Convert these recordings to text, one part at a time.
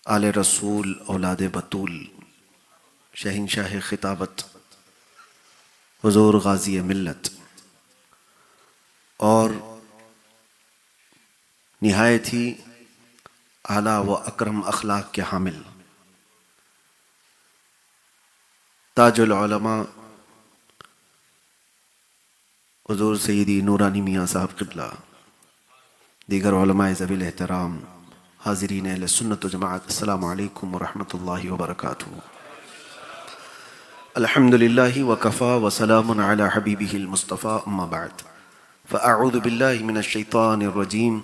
आले रसूल औलाद बतूल शहंशाह खिताबत हुजूर गाजी मिल्लत और निहायत ही आला व अकरम अखलाक के हामिल ताजुल उलमा हुजूर सैयदी नूरानी मियाँ साहब क़िबला, दीगर उलमाए ज़वील एहतराम, हाज़रीन अहले सुन्नत व जमाअत, अस्सलामु अलैकुम व रहमतुल्लाहि व बरकातुहू। अल्हम्दुलिल्लाहि व कफ़ा व सलामुन अला हबीबिहिल मुस्तफ़ा, अम्मा बअद, फ़अऊज़ु बिल्लाहि मिनश शैतानिर रजीम,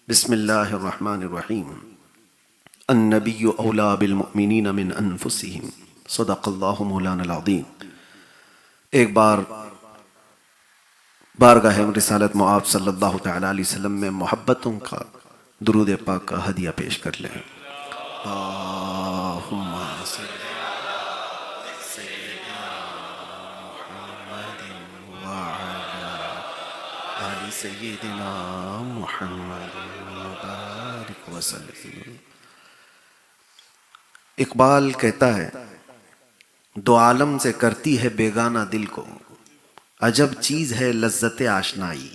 बिस्मिल्लाहिर रहमानिर रहीम। अन्नबिय्यु औला बिल मुअमिनीन मिन अनफुसिहिम, सदक़ल्लाहु मौलाना अज़ीम। एक बार बारगाह रिसालत मुआब सल्लल्लाहु तआला अलैहि वसल्लम में मोहब्बतों का दुरूद पाक का हदिया पेश कर लें। अल्लाहुम्मा सल्ली अला सय्यिदिना मुहम्मदिन व अला आलि सय्यिदिना मुहम्मदिन व बारिक व सल्लिम। इकबाल कहता है, दो आलम से करती है बेगाना दिल को, अजब चीज है लज्जत आशनाई।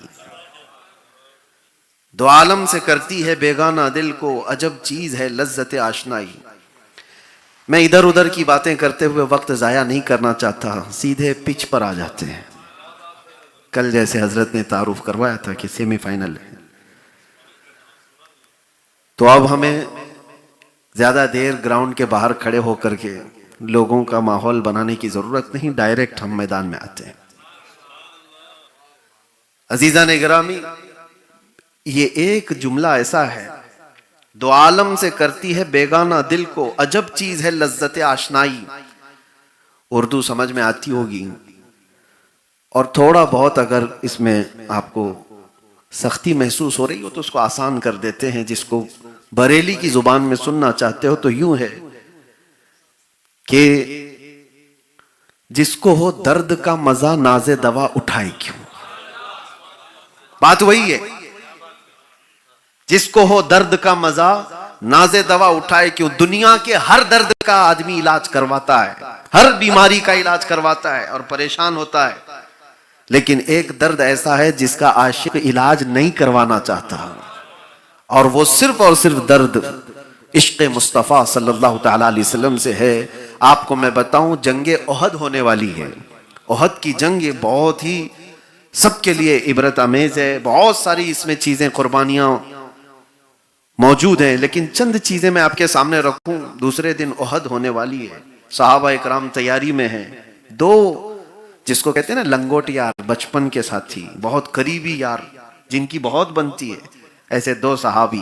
दो आलम से करती है बेगाना दिल को, अजब चीज है लज्जत आशनाई। मैं इधर उधर की बातें करते हुए वक्त जाया नहीं करना चाहता, सीधे पिच पर आ जाते हैं। कल जैसे हजरत ने तारुफ करवाया था कि सेमीफाइनल है, तो अब हमें ज्यादा देर ग्राउंड के बाहर खड़े होकर के लोगों का माहौल बनाने की जरूरत नहीं, डायरेक्ट हम मैदान में आते हैं। अजीजा ने गिरामी, ये एक जुमला ऐसा है, दो आलम से करती है बेगाना दिल को, अजब चीज है लज्जत आशनाई। उर्दू समझ में आती होगी और थोड़ा बहुत अगर इसमें आपको सख्ती महसूस हो रही हो तो उसको आसान कर देते हैं। जिसको बरेली की जुबान में सुनना चाहते हो तो यूं है कि जिसको हो दर्द का मजा नाज़े दवा उठाए क्यों। बात वही है, जिसको हो दर्द का मजा नाज़े दवा उठाए क्यों। दुनिया के हर दर्द का आदमी इलाज करवाता है, हर बीमारी का इलाज करवाता है और परेशान होता है, लेकिन एक दर्द ऐसा है जिसका आशिक इलाज नहीं करवाना चाहता, और वो सिर्फ और सिर्फ दर्द इश्क़ मुस्तफ़ा सल्लल्लाहु तआला अलैहि वसल्लम से है। आपको मैं बताऊं, जंगे ओहद होने वाली है। ओहद की जंग ये बहुत ही सबके लिए इबरत आमेज है। बहुत सारी इसमें चीजें, कुर्बानियां मौजूद हैं, लेकिन चंद चीजें मैं आपके सामने रखूं। दूसरे दिन ओहद होने वाली है, सहाबा इकराम तैयारी में हैं। दो जिसको कहते हैं ना लंगोट यार, बचपन के साथी, बहुत करीबी यार जिनकी बहुत बनती है, ऐसे दो सहाबी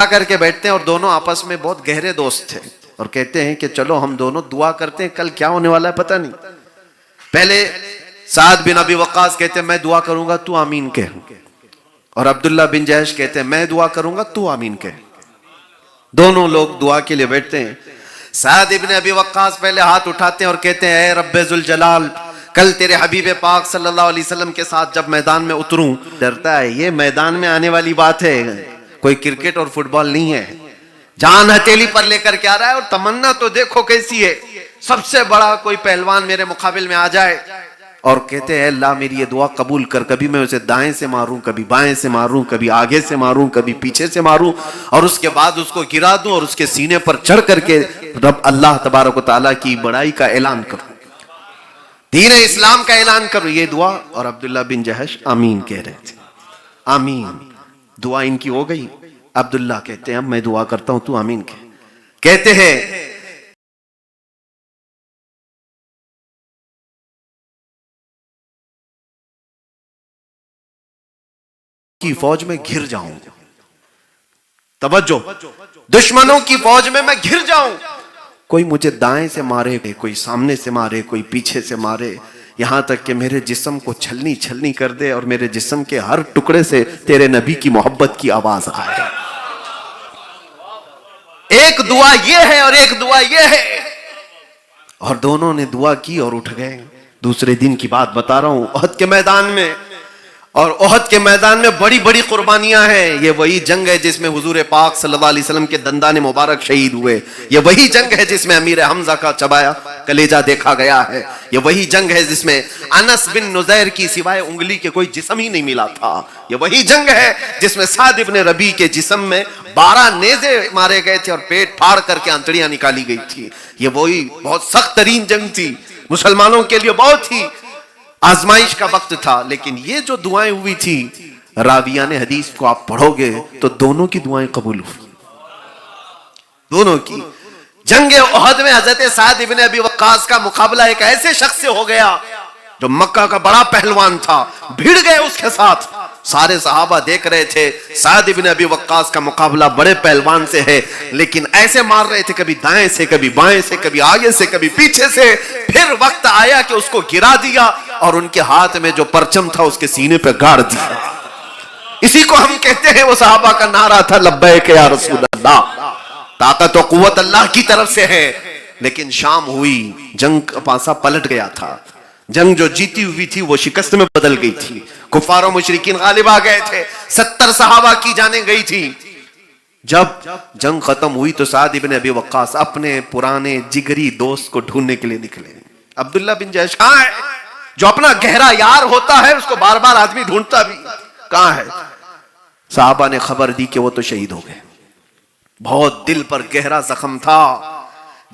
करके बैठते हैं और दोनों आपस में बहुत गहरे दोस्त थे और कहते हैं कि चलो हम दोनों दुआ करते हैं, कल क्या होने वाला है पता नहीं। पहले साद बिन अबी वक्कास कहते हैं मैं दुआ करूंगा तू आमीन कह, और अब्दुल्ला बिन जहश कहते हैं मैं दुआ करूंगा तू आमीन कह। दोनों लोग दुआ के लिए बैठते हैं। साद इब्न अबी वक्कास पहले हाथ उठाते हैं और कहते हैं ऐ रब्बे जुल जलाल, कल तेरे हबीब पाक सल्लल्लाहु अलैहि वसल्लम के साथ जब मैदान में उतरूं। डरता है, ये मैदान में आने वाली बात है, कोई क्रिकेट और फुटबॉल नहीं है। जान हथेली पर लेकर के आ रहा है और तमन्ना तो देखो कैसी है, सबसे बड़ा कोई पहलवान मेरे मुकाबिल में आ जाए। और कहते हैं अल्लाह मेरी ये दुआ कबूल कर, कभी मैं उसे दाएं से मारूं, कभी बाएं से मारूं, कभी आगे से मारूं, कभी पीछे से मारूं, और उसके बाद उसको गिरा दूं और उसके सीने पर चढ़ करके रब अल्लाह तबारक व तआला की बड़ाई का ऐलान करूं, दीन इस्लाम का ऐलान करूं। ये दुआ, और अब्दुल्ला बिन जहश आमीन कह रहे थे। आमीन, दुआ इनकी हो गई। अब्दुल्ला कहते हैं अब मैं दुआ करता हूं तू आमीन कह। कहते हैं की फौज में घिर जाऊं, तवज्जो, दुश्मनों की फौज में मैं घिर जाऊं। कोई मुझे दाएं से मारे, कोई सामने से मारे, कोई पीछे से मारे, यहां तक कि मेरे जिस्म को छलनी छलनी कर दे और मेरे जिस्म के हर टुकड़े से तेरे नबी की मोहब्बत की आवाज आए। एक दुआ ये है और एक दुआ ये है। और दोनों ने दुआ की और उठ गए। दूसरे दिन की बात बता रहा हूं, ओहद के मैदान में। और ओहद के मैदान में बड़ी बड़ी कुर्बानियां हैं। ये वही जंग है जिसमें हुजूर पाक सल्लल्लाहु अलैहि वसल्लम के दंदाने मुबारक शहीद हुए। ये वही जंग है जिसमें अमीर हमजा का चबाया कलेजा देखा गया है। ये वही जंग है जिसमें अनस बिन नुज़ैर की सिवाय उंगली के कोई जिस्म ही नहीं मिला था। ये वही जंग है जिसमें साद इब्न रबी के जिस्म में 12 नेज़े मारे गए थे और पेट फाड़ करके आंतड़ियां निकाली गई थी। ये वही बहुत सख्त तरीन जंग थी, मुसलमानों के लिए बहुत ही आजमाइश का वक्त था। लेकिन ये जो दुआएं हुई थी, रावियाने हदीस को आप पढ़ोगे तो दोनों की दुआएं कबूल हुई, दोनों की। जंगे ओहद में हजरत साद इब्न अबी वक्कास का मुकाबला एक ऐसे शख्स से हो गया जो मक्का का बड़ा पहलवान था। भिड़ गए उसके साथ। सारे सहाबा देख रहे थे साद इब्न अबी वक्कास का मुकाबला बड़े पहलवान से है, लेकिन ऐसे मार रहे थे, कभी दाएं से, कभी बाएं से, कभी आगे से, कभी पीछे से। फिर वक्त आया कि उसको गिरा दिया और उनके हाथ में जो परचम था उसके सीने पे गाड़ दिया। इसी को हम कहते हैं, वो सहाबा का नारा था, लब्बैक या रसूल अल्लाह। ताकत और कुव्वत अल्लाह की तरफ से है। लेकिन शाम हुई, जंग का पासा पलट गया था। जंग जो जीती हुई थी वो शिकस्त में बदल गई थी। कुफार और मुशरिकीन गालिब आ गए थे। 70 सहाबा की जाने गई थी। जब जंग खत्म हुई तो साद इब्न अबी वक्कास अपने पुराने जिगरी दोस्त को ढूंढने के लिए निकले। अब्दुल्ला बिन जहश कहां है? जो अपना गहरा यार होता है उसको बार बार आदमी ढूंढता भी, कहां है? साहबा ने खबर दी कि वो तो शहीद हो गए। बहुत दिल पर गहरा जख्म था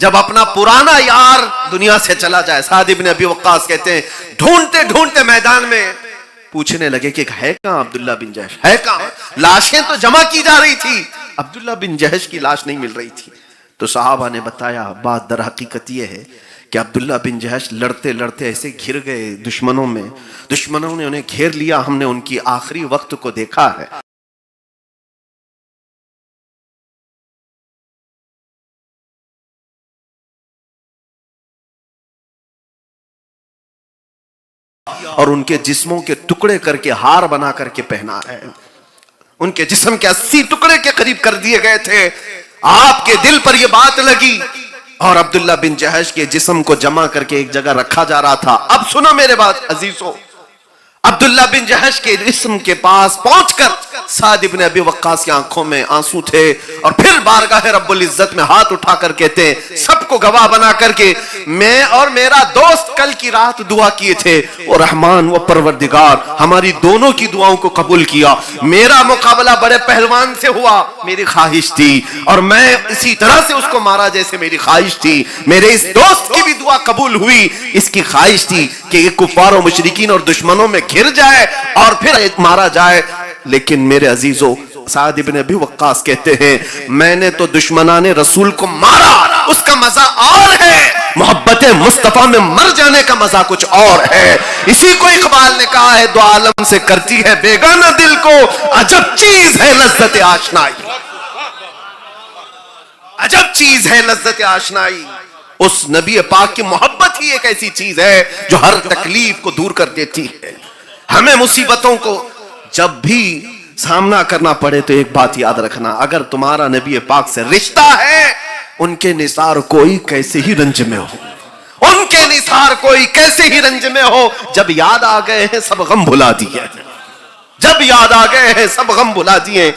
जब अपना पुराना यार दुनिया से चला जाए। साद इब्न अबी वक्कास कहते हैं, ढूंढते ढूंढते मैदान में पूछने लगे कि है कहां अब्दुल्ला बिन जहश, है कहां? लाशें तो जमा की जा रही थी, अब्दुल्ला बिन जहश की लाश नहीं मिल रही थी। तो साहबा ने बताया, बात दर हकीकत यह है कि अब्दुल्ला बिन जहश लड़ते लड़ते ऐसे घिर गए दुश्मनों में, दुश्मनों ने उन्हें घेर लिया। हमने उनकी आखिरी वक्त को देखा है। और उनके जिस्मों के टुकड़े करके हार बना करके पहना है। उनके जिस्म के 80 टुकड़े के करीब कर दिए गए थे। आपके दिल पर यह बात लगी और अब्दुल्ला बिन जहश के जिस्म को जमा करके एक जगह रखा जा रहा था। अब सुनो मेरे बात अजीजों, अब्दुल्ला बिन जहश के जिस्म के पास पहुंचकर साद इब्न अबी वक्कास की आंखों में आंसू थे और फिर बारगाह रब्बुल इज्जत में हाथ उठाकर कहते हैं, सबको गवाह बना करके, मैं और मेरा दोस्त कल की रात दुआ किए थे और रहमान व परवरदिगार हमारी दोनों की दुआओं को कबूल किया। मेरा मुकाबला बड़े पहलवान से हुआ, मेरी ख्वाहिश थी और मैं इसी तरह से उसको मारा जैसे मेरी ख्वाहिश थी। मेरे इस दोस्त की भी दुआ कबूल हुई। इसकी ख्वाहिश थी कि ये कुफार और मुशरिकीन और दुश्मनों में घिर जाए और फिर मारा जाए। लेकिन मेरे अजीजों, साद इब्न अबी वक्कास कहते हैं, मैंने तो दुश्मनाने रसूल को मारा, उसका मजा और है। मोहब्बत मुस्तफा में मर जाने का मजा कुछ और है। इसी को इकबाल ने कहा है, दो आलम से करती है बेगाना दिल को, अजब चीज है लज्जत आशनाई। अजब चीज है लज्जत आशनाई। उस नबी पाक की मोहब्बत ही एक ऐसी चीज है जो हर तकलीफ को दूर कर देती है। हमें मुसीबतों को जब भी सामना करना पड़े तो एक बात याद रखना, अगर तुम्हारा नबी पाक से रिश्ता है, उनके निसार कोई कैसे ही रंज में हो, उनके निसार कोई कैसे ही रंज में हो, जब याद आ गए हैं सब गम भुला दिए, जब याद आ गए हैं सब गम भुला दिए।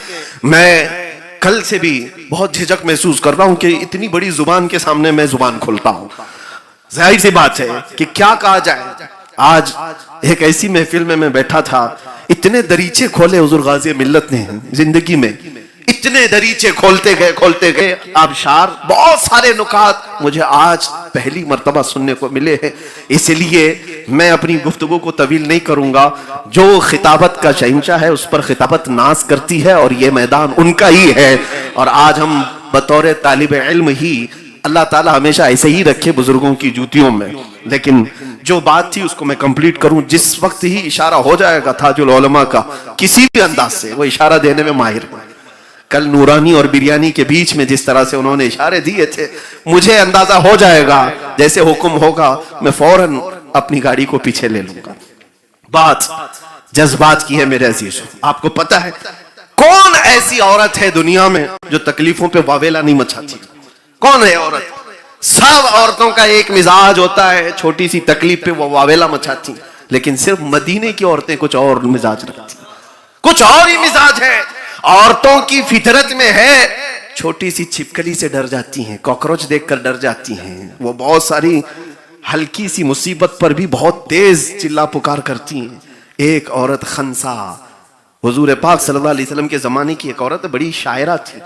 मैं कल से भी बहुत झिझक महसूस कर रहा हूं कि इतनी बड़ी जुबान के सामने मैं जुबान खोलता हूं। जाहिर सी बात है कि क्या कहा जाए। आज एक ऐसी महफिल में मैं बैठा था, इतने दरीचे खोले हुजूर गाज़ी मिल्लत ने जिंदगी में, इतने दरीचे खोलते गए आबशार, बहुत सारे नुकात मुझे आज पहली मर्तबा सुनने को मिले हैं। इसलिए मैं अपनी गुफ्तगू को तवील नहीं करूंगा। जो खिताबत का शहंशाह है उस पर खिताबत नाज करती है और ये मैदान उनका ही है। और आज हम बतौर तालिब इल्म ही, अल्लाह ताला हमेशा ऐसे ही रखे बुजुर्गों की जूतियों में। लेकिन जो बात थी उसको मैं कंप्लीट करूं। जिस वक्त ही इशारा हो जाएगा ताजुल उलमा का किसी भी अंदाज से, वो इशारा देने में माहिर है। कल नूरानी और बिरयानी के बीच में जिस तरह से उन्होंने इशारे दिए थे, मुझे अंदाजा हो जाएगा जैसे हुक्म होगा मैं फौरन अपनी गाड़ी को पीछे ले लूंगा। बात जज्बात की है मेरे अजीजों। आपको पता है कौन ऐसी औरत है दुनिया में जो तकलीफों पे वावेला नहीं मचाती? कौन है औरत? सब औरतों का एक मिजाज होता है, छोटी सी तकलीफ पे वो वावेला मचाती, लेकिन सिर्फ मदीने की औरतें कुछ और मिजाज रखती, कुछ और ही मिजाज है। औरतों की फितरत में है, छोटी सी छिपकली से डर जाती हैं, कॉकरोच देखकर डर जाती हैं, वो बहुत सारी हल्की सी मुसीबत पर भी बहुत तेज चिल्ला पुकार करती हैं। एक औरत खंसा, हुजूर पाक सल्लल्लाहु अलैहि वसल्लम के जमाने की एक औरत, बड़ी शायरा थी,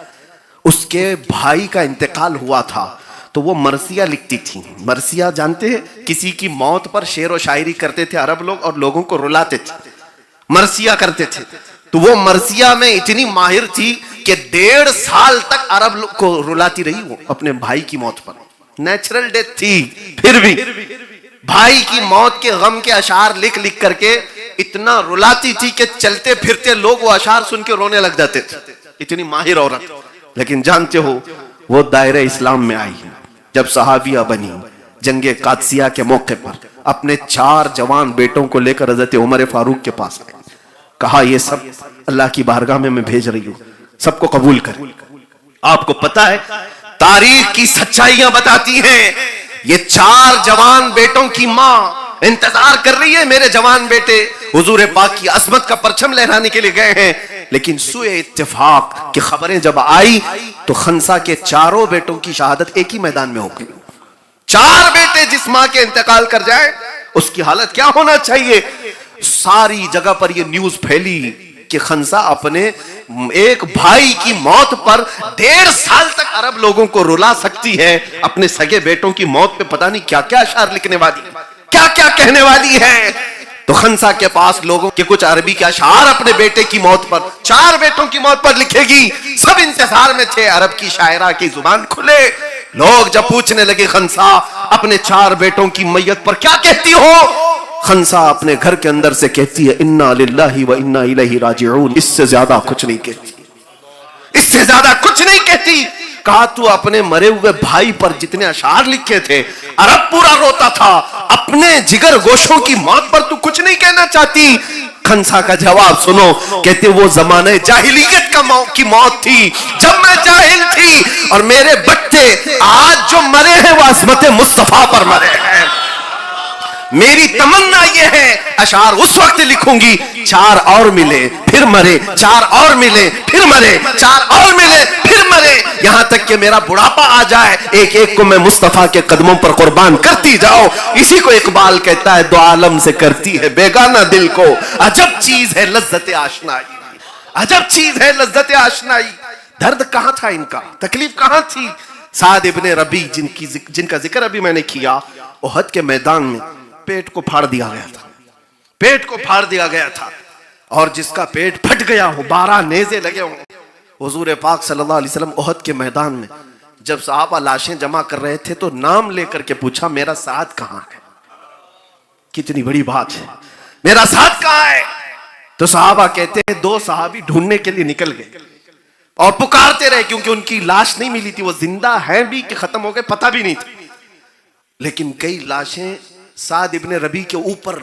उसके भाई का इंतकाल हुआ था तो वो मरसिया लिखती थी। मरसिया जानते हैं, किसी की मौत पर शेर व शायरी करते थे अरब लोग और लोगों को रुलाते थे, मरसिया करते थे। तो वो मरसिया में इतनी माहिर थी कि 1.5 साल तक अरब लोग को रुलाती रही वो अपने भाई की मौत पर। नेचुरल डेथ थी, फिर भी भाई की मौत के गम के अशार लिख लिख करके इतना रुलाती थी कि चलते फिरते लोग वो अशार सुन के रोने लग जाते थे, इतनी माहिर औरत। लेकिन जानते हो वो दायरे इस्लाम में आई जब सहाबिया बनी, जंगे कादसिया के मौके पर अपने 4 जवान बेटों को लेकर हजरत उमर फारूक के पास आए, कहा ये सब अल्लाह की बारगाह में मैं भेज रही हूं, सबको कबूल कर। आपको पता है तारीख की सच्चाइयां बताती हैं, ये 4 जवान बेटों की मां इंतजार कर रही है, मेरे जवान बेटे हुजूर पाक की अजमत का परचम लहराने के लिए गए हैं। लेकिन सुए इत्तेफाक की खबरें जब आई तो खंसा के 4 बेटों की शहादत एक ही मैदान में हो गई। 4 बेटे जिस मां के इंतकाल कर जाए उसकी हालत क्या होना चाहिए। सारी जगह पर यह न्यूज फैली कि खंसा अपने एक भाई की मौत पर 1.5 साल तक अरब लोगों को रुला सकती है, अपने सगे बेटों की मौत पे पता नहीं क्या क्या अशार लिखने वाली, क्या क्या कहने वाली है। तो खंसा के पास लोगों के कुछ अरबी के अशार अपने बेटे की मौत पर, 4 बेटों की मौत पर लिखेगी। सब इंतजार में थे अरब की शायरा की जुबान खुले। लोग जब पूछने लगे खंसा अपने 4 बेटों की मैयत पर क्या कहती हो, खंसा अपने घर के अंदर से कहती है इन्ना लिल्लाहि व इन्ना इलैहि राजिऊन। इससे ज्यादा कुछ नहीं कहती, इससे ज्यादा कुछ नहीं कहती। कहा तू अपने मरे हुए भाई पर जितने अशार लिखे थे अरब पूरा रोता था, अपने जिगर गोशों की मौत पर तू कुछ नहीं कहना चाहती। खंसा का जवाब सुनो, कहते वो जमाने जाहिलियत की मौत थी जब मैं जाहिल थी, और मेरे बच्चे आज जो मरे हैं वो अज़मत मुस्तफा पर मरे हैं। मेरी तमन्ना ये है अशार उस वक्त लिखूंगी 4 और मिले फिर मरे, 4 और मिले फिर मरे, 4 और मिले फिर मरे, यहां तक कि मेरा बुढ़ापा आ जाए, एक एक को मैं मुस्तफा के कदमों पर कुर्बान करती जाओ। इसी को इकबाल कहता है दो आलम से करती है बेगाना दिल को, अजब चीज है लज्जत आशनाई, अजब चीज है लज्जत आशनाई। दर्द कहां था इनका, तकलीफ कहां थी। साद इब्ने रबी जिनका जिक्र अभी मैंने किया, उहद के मैदान में पेट को फाड़ दिया गया था, पेट को फाड़ दिया गया था, और जिसका पेट फट गया हो, 12 नेज़े लगे हों। हुजूर पाक सल्लल्लाहु अलैहि वसल्लम उहद के मैदान में जब सहाबा लाशें जमा कर रहे थे तो नाम लेकर के पूछा मेरा साथ कहां है। कितनी बड़ी बात है, मेरा साथ कहां है। तो सहाबा कहते हैं 2 सहाबी ढूंढने के लिए निकल गए और पुकारते रहे, क्योंकि उनकी लाश नहीं मिली थी, वो जिंदा है भी कि खत्म हो गए पता भी नहीं था। लेकिन कई लाशें साद इब्ने रबी के ऊपर,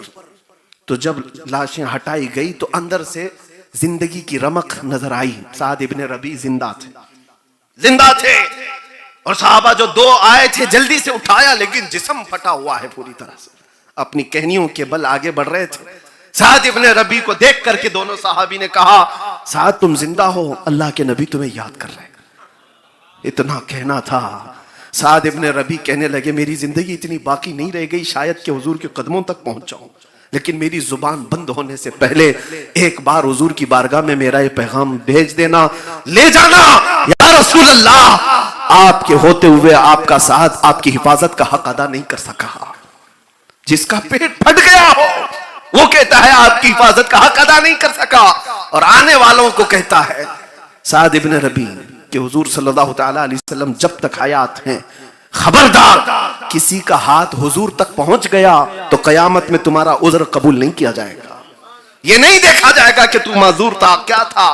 तो जब लाशें हटाई गई तो अंदर से जिंदगी की रमक नजर आई। साद इब्ने रबी जिंदा थे, जिंदा थे, और सहाबा जो 2 आए थे जल्दी से उठाया, लेकिन जिस्म फटा हुआ है पूरी तरह से, अपनी कहनियों के बल आगे बढ़ रहे थे। साद इब्ने रबी को देख करके दोनों सहाबी ने कहा साद तुम जिंदा हो, अल्लाह के नबी तुम्हें याद कर रहे हैं। इतना कहना था। साद इब्ने रबी कहने लगे मेरी जिंदगी इतनी बाकी नहीं रह गई शायद कि हुजूर के कदमों तक पहुंच जाऊं, लेकिन मेरी जुबान बंद होने से पहले एक बार हुजूर की बारगाह में मेरा ये पैगाम भेज देना, ले जाना या रसूल अल्लाह, आपके होते हुए आपका साथ आपकी हिफाजत का हक अदा नहीं कर सका। जिसका पेट फट गया हो वो कहता है आपकी हिफाजत का हक अदा नहीं कर सका, और आने वालों को कहता है साद इब्ने रबी कि हुजूर सल्लल्लाहु तआला अलैहि वसल्लम जब तक हयात हैं, खबरदार किसी का हाथ हुजूर तक पहुंच गया तो कयामत में तुम्हारा उज़्र कबूल नहीं किया जाएगा। ये नहीं देखा जाएगा कि तू माजूर था क्या था,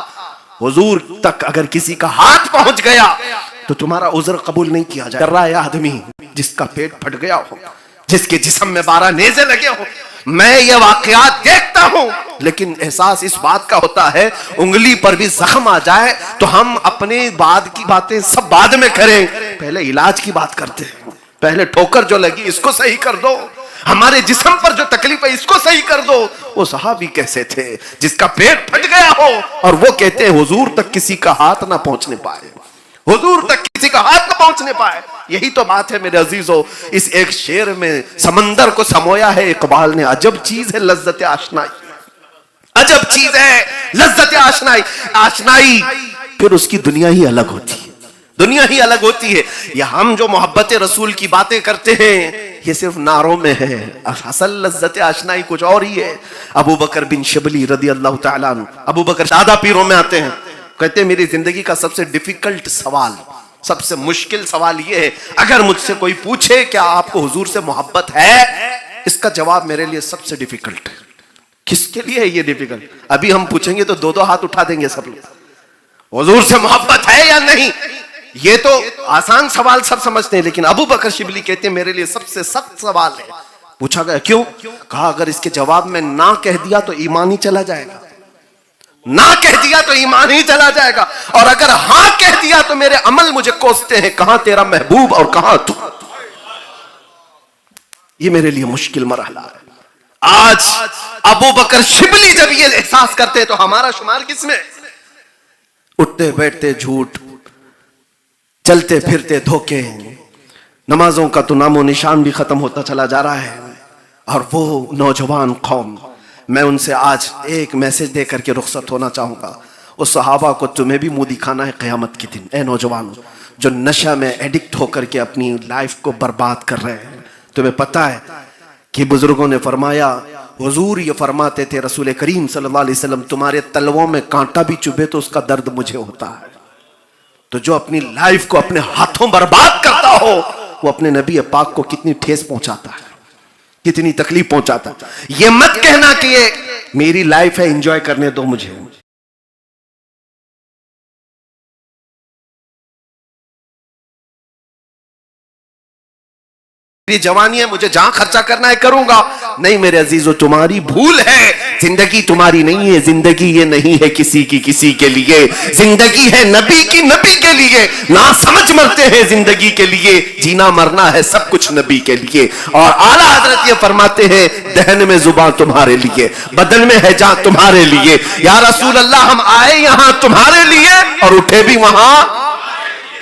हुजूर तक अगर किसी का हाथ पहुंच गया तो तुम्हारा उज़्र कबूल नहीं किया जाएगा। कर रहा है आदमी जिसका पेट फट गया हो, जिसके जिस्म में 12 नेज़े लगे हो। मैं ये वाकयात देखता हूं, लेकिन एहसास इस बात का होता है उंगली पर भी जख्म आ जाए तो हम अपने बाद की बातें सब बाद में करें, पहले इलाज की बात करते हैं। पहले ठोकर जो लगी इसको सही कर दो, हमारे जिस्म पर जो तकलीफ है इसको सही कर दो। वो सहाबी कैसे थे जिसका पेट फट गया हो और वो कहते हैं हुजूर तक किसी का हाथ ना पहुंचने पाए, हुजूर तक किसी का हाथ ना पहुंचने पाए। यही तो बात है मेरे अजीजों, इस एक शेर में समंदर को समोया है इकबाल ने। अजब चीज है लज्जत आशनाई, अजब चीज है लज्जत आशनाई। आशनाई फिर उसकी दुनिया ही अलग होती है, दुनिया ही अलग होती है। या हम जो मोहब्बत रसूल की बातें करते हैं ये सिर्फ नारों में है, असल लज्जत आशनाई कुछ और ही है। अबू बकर बिन शबली रदी अल्लाह तआला अन्हु, अबू बकर सादा पीरों में आते हैं, कहते हैं मेरी जिंदगी का सबसे डिफिकल्ट सवाल, सबसे मुश्किल सवाल ये है, अगर मुझसे कोई पूछे क्या आपको हुजूर से मोहब्बत है, इसका जवाब मेरे लिए सबसे डिफिकल्ट है। किसके लिए है ये डिफिकल्ट? अभी हम पूछेंगे तो दो दो हाथ उठा देंगे सब लोग, हुजूर से मोहब्बत है या नहीं। ये तो आसान सवाल सब समझते हैं, लेकिन अबू बकर शिबली कहते हैं मेरे लिए सबसे सख्त सवाल है। पूछा गया क्यों? कहा अगर इसके जवाब में ना कह दिया तो ईमान ही चला जाएगा, ना कह दिया तो ईमान ही चला जाएगा, और अगर हां कह दिया तो मेरे अमल मुझे कोसते हैं, कहां तेरा महबूब और कहां तू। ये मेरे लिए मुश्किल मरहला है। आज अबू बकर शिबली जब ये एहसास करते हैं तो हमारा शुमार किसमें? उठते बैठते झूठ, चलते फिरते धोखे, नमाजों का तो नामो निशान भी खत्म होता चला जा रहा है। और वो नौजवान कौम, मैं उनसे आज एक मैसेज दे करके रुखसत होना चाहूंगा। उस सहाबा को तुम्हें भी मुंह दिखाना है क़यामत के दिन। ए नौजवान जो नशा में एडिक्ट होकर के अपनी लाइफ को बर्बाद कर रहे हैं, तुम्हें पता है कि बुजुर्गों ने फरमाया, हुजूर ये फरमाते थे रसूल करीम सल्लल्लाहु अलैहि वसल्लम, तुम्हारे तलवों में कांटा भी चुभे तो उसका दर्द मुझे होता है। तो जो अपनी लाइफ को अपने हाथों बर्बाद करता हो वो अपने नबी पाक को कितनी ठेस पहुंचाता है, कितनी तकलीफ पहुंचाता है। ये मत कहना कि ये मेरी लाइफ है, एंजॉय करने दो मुझे। मेरी जवानी है, मुझे जहां खर्चा करना है करूंगा। नहीं मेरे अजीजों, तुम्हारी भूल है, जिंदगी तुम्हारी नहीं है, जिंदगी ये नहीं है किसी की किसी के लिए, जिंदगी है नबी की नबी के लिए। ना समझ मरते हैं जिंदगी के लिए, जीना मरना है सब कुछ नबी के लिए। और आला हजरत ये फरमाते हैं, दहन में जुबान तुम्हारे लिए, बदन में है जान तुम्हारे लिए। या रसूल अल्लाह हम आए यहां तुम्हारे लिए और उठे भी वहां।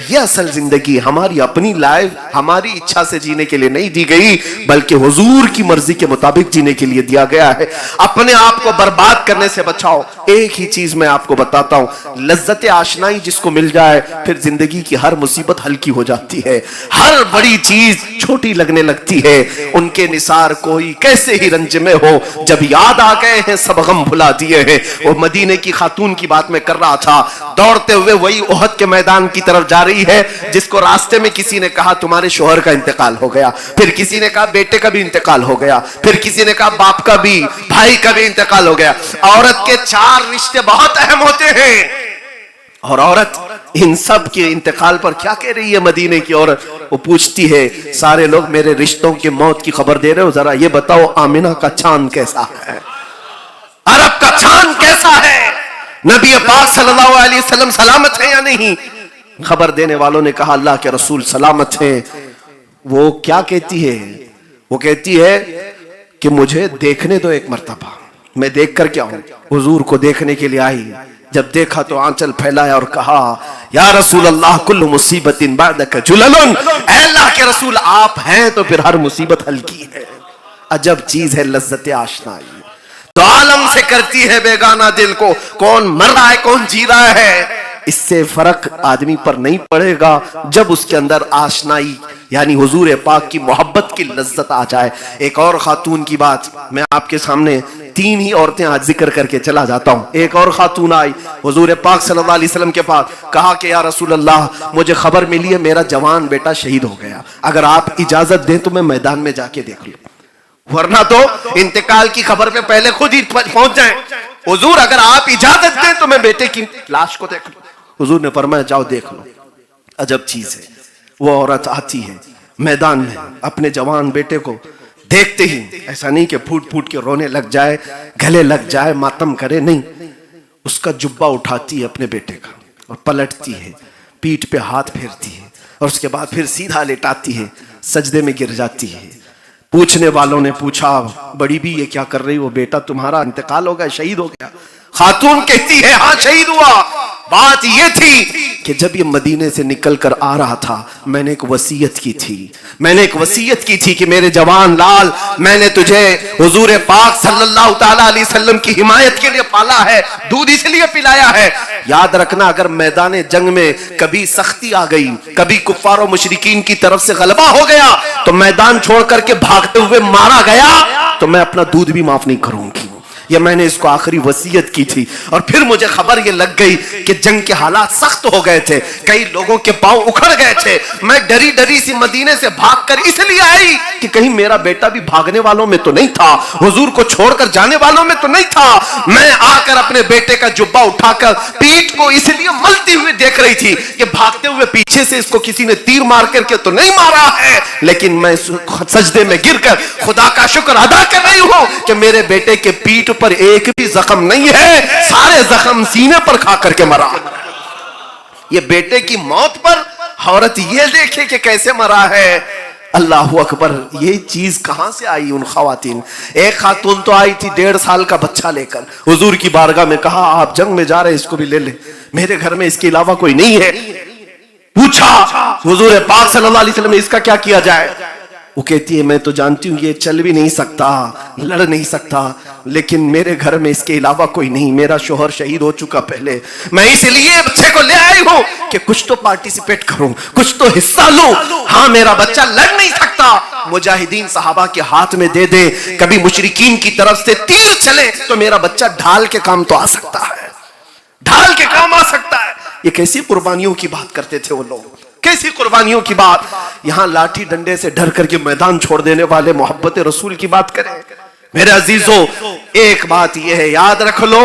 ये असल जिंदगी हमारी अपनी लाइफ हमारी इच्छा से जीने के लिए नहीं दी गई, बल्कि हुजूर की मर्जी के मुताबिक जीने के लिए दिया गया है। अपने आप को बर्बाद करने से बचाओ। एक ही चीज मैं आपको बताता हूं, लज्जत आशनाई जिसको मिल जाए फिर जिंदगी की हर मुसीबत हल्की हो जाती है, हर बड़ी चीज छोटी लगने लगती है। उनके निसार कोई कैसे ही रंज में हो, जब याद आ गए हैं सब गम भुला दिए हैं। वो मदीने की खातून की बात मैं कर रहा था, दौड़ते हुए वही ओहद के मैदान की तरफ जा रही है जिसको रास्ते में किसी ने कहा तुम्हारे शोहर का इंतकाल हो गया, फिर किसी ने कहा बेटे का भी इंतकाल हो गया, फिर किसी ने कहा बाप का भी, भाई का भी इंतकाल हो गया। औरत के 4 रिश्ते बहुत अहम होते हैं, और औरत इन सब के इंतकाल पर क्या कह रही है? मदीने की औरत वो पूछती है, सारे लोग मेरे रिश्तों की मौत की खबर दे रहे हो, जरा ये बताओ आमिना का चांद कैसा है, अरब का चांद कैसा है, नबी पाक सल्लल्लाहु अलैहि वसल्लम सलामत है या नहीं? खबर देने वालों ने कहा अल्लाह के रसूल सलामत हैं। वो क्या कहती है? वो कहती है कि मुझे देखने दो एक मर्तबा, मैं देख कर क्या हूं। हुजूर को देखने के लिए आई, जब देखा तो आंचल फैलाया और कहा या रसूल अल्लाह कुल्लु मुसीबतिन बादक जुललुन, अल्लाह के रसूल आप हैं तो फिर हर मुसीबत हल्की है। अजब चीज है लज्जत आशनाई, तो आलम से करती है बेगाना दिल को, कौन मर रहा है कौन जी रहा है इससे फर्क आदमी पर नहीं पड़ेगा जब उसके अंदर आशनाई यानी हुजूर पाक की मोहब्बत की लज्जत आ जाए। एक और खातून की बात मैं आपके सामने, 3 ही औरतें आज जिक्र करके चला जाता हूं। एक और खातून आई हुजूर पाक सल्लल्लाहु अलैहि वसल्लम के पास, कहा कि या रसूल अल्लाह मुझे खबर मिली है मेरा जवान बेटा शहीद हो गया, अगर आप इजाजत दें तो मैं मैदान में जाके देख लूं, वरना तो इंतकाल की खबर पे पहले खुद ही पहुंच जाए। हुजूर अगर आप इजाजत दें तो मैं बेटे की लाश को देख लूं। हुजूर ने फरमाया जाओ देख लो। अजब चीज है, वो औरत आती है मैदान में, अपने जवान बेटे को देखते ही ऐसा नहीं कि फूट फूट के रोने लग जाए, गले लग जाए, मातम करे, नहीं, उसका जुब्बा उठाती है अपने बेटे का और पलटती है, पीठ पे हाथ फेरती है और उसके बाद फिर सीधा लेटाती है, सजदे में गिर जाती है। पूछने वालों ने पूछा, बड़ी भी ये क्या कर रही हो, बेटा तुम्हारा इंतकाल हो गया, शहीद हो गया? खातून कहती है हाँ शहीद हुआ। बात ये थी कि जब ये मदीने से निकल कर आ रहा था, मैंने एक वसीयत की थी कि मेरे जवान लाल, मैंने तुझे हुजूर पाक सल्लल्लाहु ताला अलैहि वसल्लम की हिमायत के लिए पाला है, दूध इसलिए पिलाया है। याद रखना, अगर मैदान जंग में कभी सख्ती आ गई, कभी कुफ्फार और मुशरिकीन की तरफ से गलबा हो गया, तो मैदान छोड़ करके भागते हुए मारा गया तो मैं अपना दूध भी माफ नहीं करूंगी। ये मैंने इसको आखिरी वसीयत की थी। और फिर मुझे खबर ये लग गई कि जंग के हालात सख्त हो गए थे, कई लोगों के पांव उखड़ गए थे। मैं डरी डरी सी मदीने से भागकर इसलिए आई कि कहीं मेरा बेटा भी भागने वालों में तो नहीं था, हुजूर को छोड़कर जाने वालों में तो नहीं था। मैं आकर अपने बेटे का जुब्बा उठाकर पीठ को इसलिए मलती हुई देख रही थी कि भागते हुए पीछे से इसको किसी ने तीर मार करके तो नहीं मारा है, लेकिन मैं सजदे में गिरकर खुदा का शुक्र अदा कर रही हूं कि मेरे बेटे के पीठ पर एक भी जख्म नहीं है, सारे जख्म सीने पर खा करके मरा। ये बेटे की मौत पर औरत ये देखे कि कैसे मरा है। अल्लाह अकबर, ये चीज कहां से आई उन खवातीन? एक खातून तो आई थी 1.5 साल का बच्चा लेकर, हुजूर की बारगाह में कहा आप जंग में जा रहे हैं, इसको भी ले ले, मेरे घर में इसके अलावा कोई नहीं है। पूछा हुजूर पाक सल्लल्लाहु अलैहि वसल्लम ने इसका क्या किया जाए? वो कहती है मैं तो जानती हूं ये चल भी नहीं सकता, लड़ नहीं सकता, लेकिन मेरे घर में इसके अलावा कोई नहीं, मेरा शोहर शहीद हो चुका पहले, मैं इसलिए बच्चे को ले आई हूं कि कुछ तो पार्टिसिपेट करूं, कुछ तो हिस्सा लूं। हाँ मेरा बच्चा लड़ नहीं सकता, मुजाहिदीन सहाबा के हाथ में दे दे, कभी मुशरिकीन की तरफ से तीर चले तो मेरा बच्चा ढाल के काम तो आ सकता है, ढाल के काम आ सकता है। ये कैसी कुर्बानियों की बात करते थे वो लोग, कैसी कुर्बानियों की बात। यहां लाठी डंडे से डर करके मैदान छोड़ देने वाले मोहब्बत रसूल की बात करें। मेरे अजीजों, एक बात यह है, याद रख लो,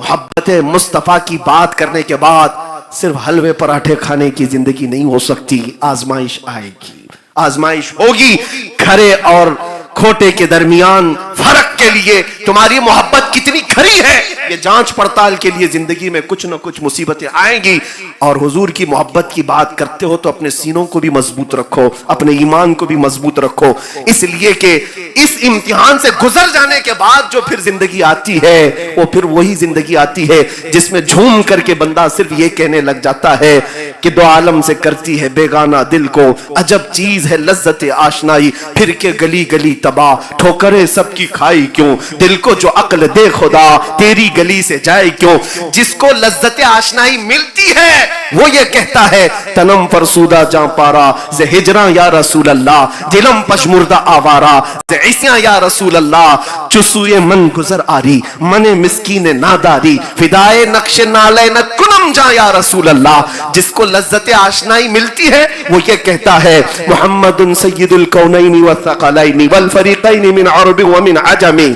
मोहब्बत मुस्तफा की बात करने के बाद सिर्फ हलवे पराठे खाने की जिंदगी नहीं हो सकती, आजमाइश आएगी, आजमाइश होगी। खरे और खोटे के दरमियान फर्क के लिए तुम्हारी मोहब्बत कितनी खरी है, ये जांच पड़ताल के लिए जिंदगी में कुछ न कुछ मुसीबतें आएंगी। और हुजूर की मोहब्बत की बात करते हो तो अपने सीनों को भी मजबूत रखो, अपने ईमान को भी मजबूत रखो, इसलिए कि इस इम्तिहान से गुजर जाने के बाद जो फिर जिंदगी आती है वो फिर वही जिंदगी आती है जिसमें झूम करके बंदा सिर्फ ये कहने लग जाता है कि दो आलम से करती है बेगाना दिल को, अजब चीज है लज्जत आशनाई, फिर के गली गली तबाह, ठोकरे सबकी खाई क्यों, दिल को जो अक्ल दे खुदा तेरी गली से जाए क्यों। जिसको लज्जत आशनाई मिलती है वो ये कहता है तनम फरसूदा जा पारा जे हिजरा या रसूल अल्लाह, दिलम पशमुर्दा आवारा जे इस्या या रसूल अल्लाह, चुसुए मन गुजर आरी मने मिस्कीन नादारी, फिदाए नक्श नाले न कुनम जा या रसूल अल्लाह। जिसको लज्जत आशनाई मिलती है वो ये कहता है मुहम्मदुन सय्यिदुल कौनैनि व थक़लैनि वल फरीक़ैनि मिन अरबि व मिन अजमी,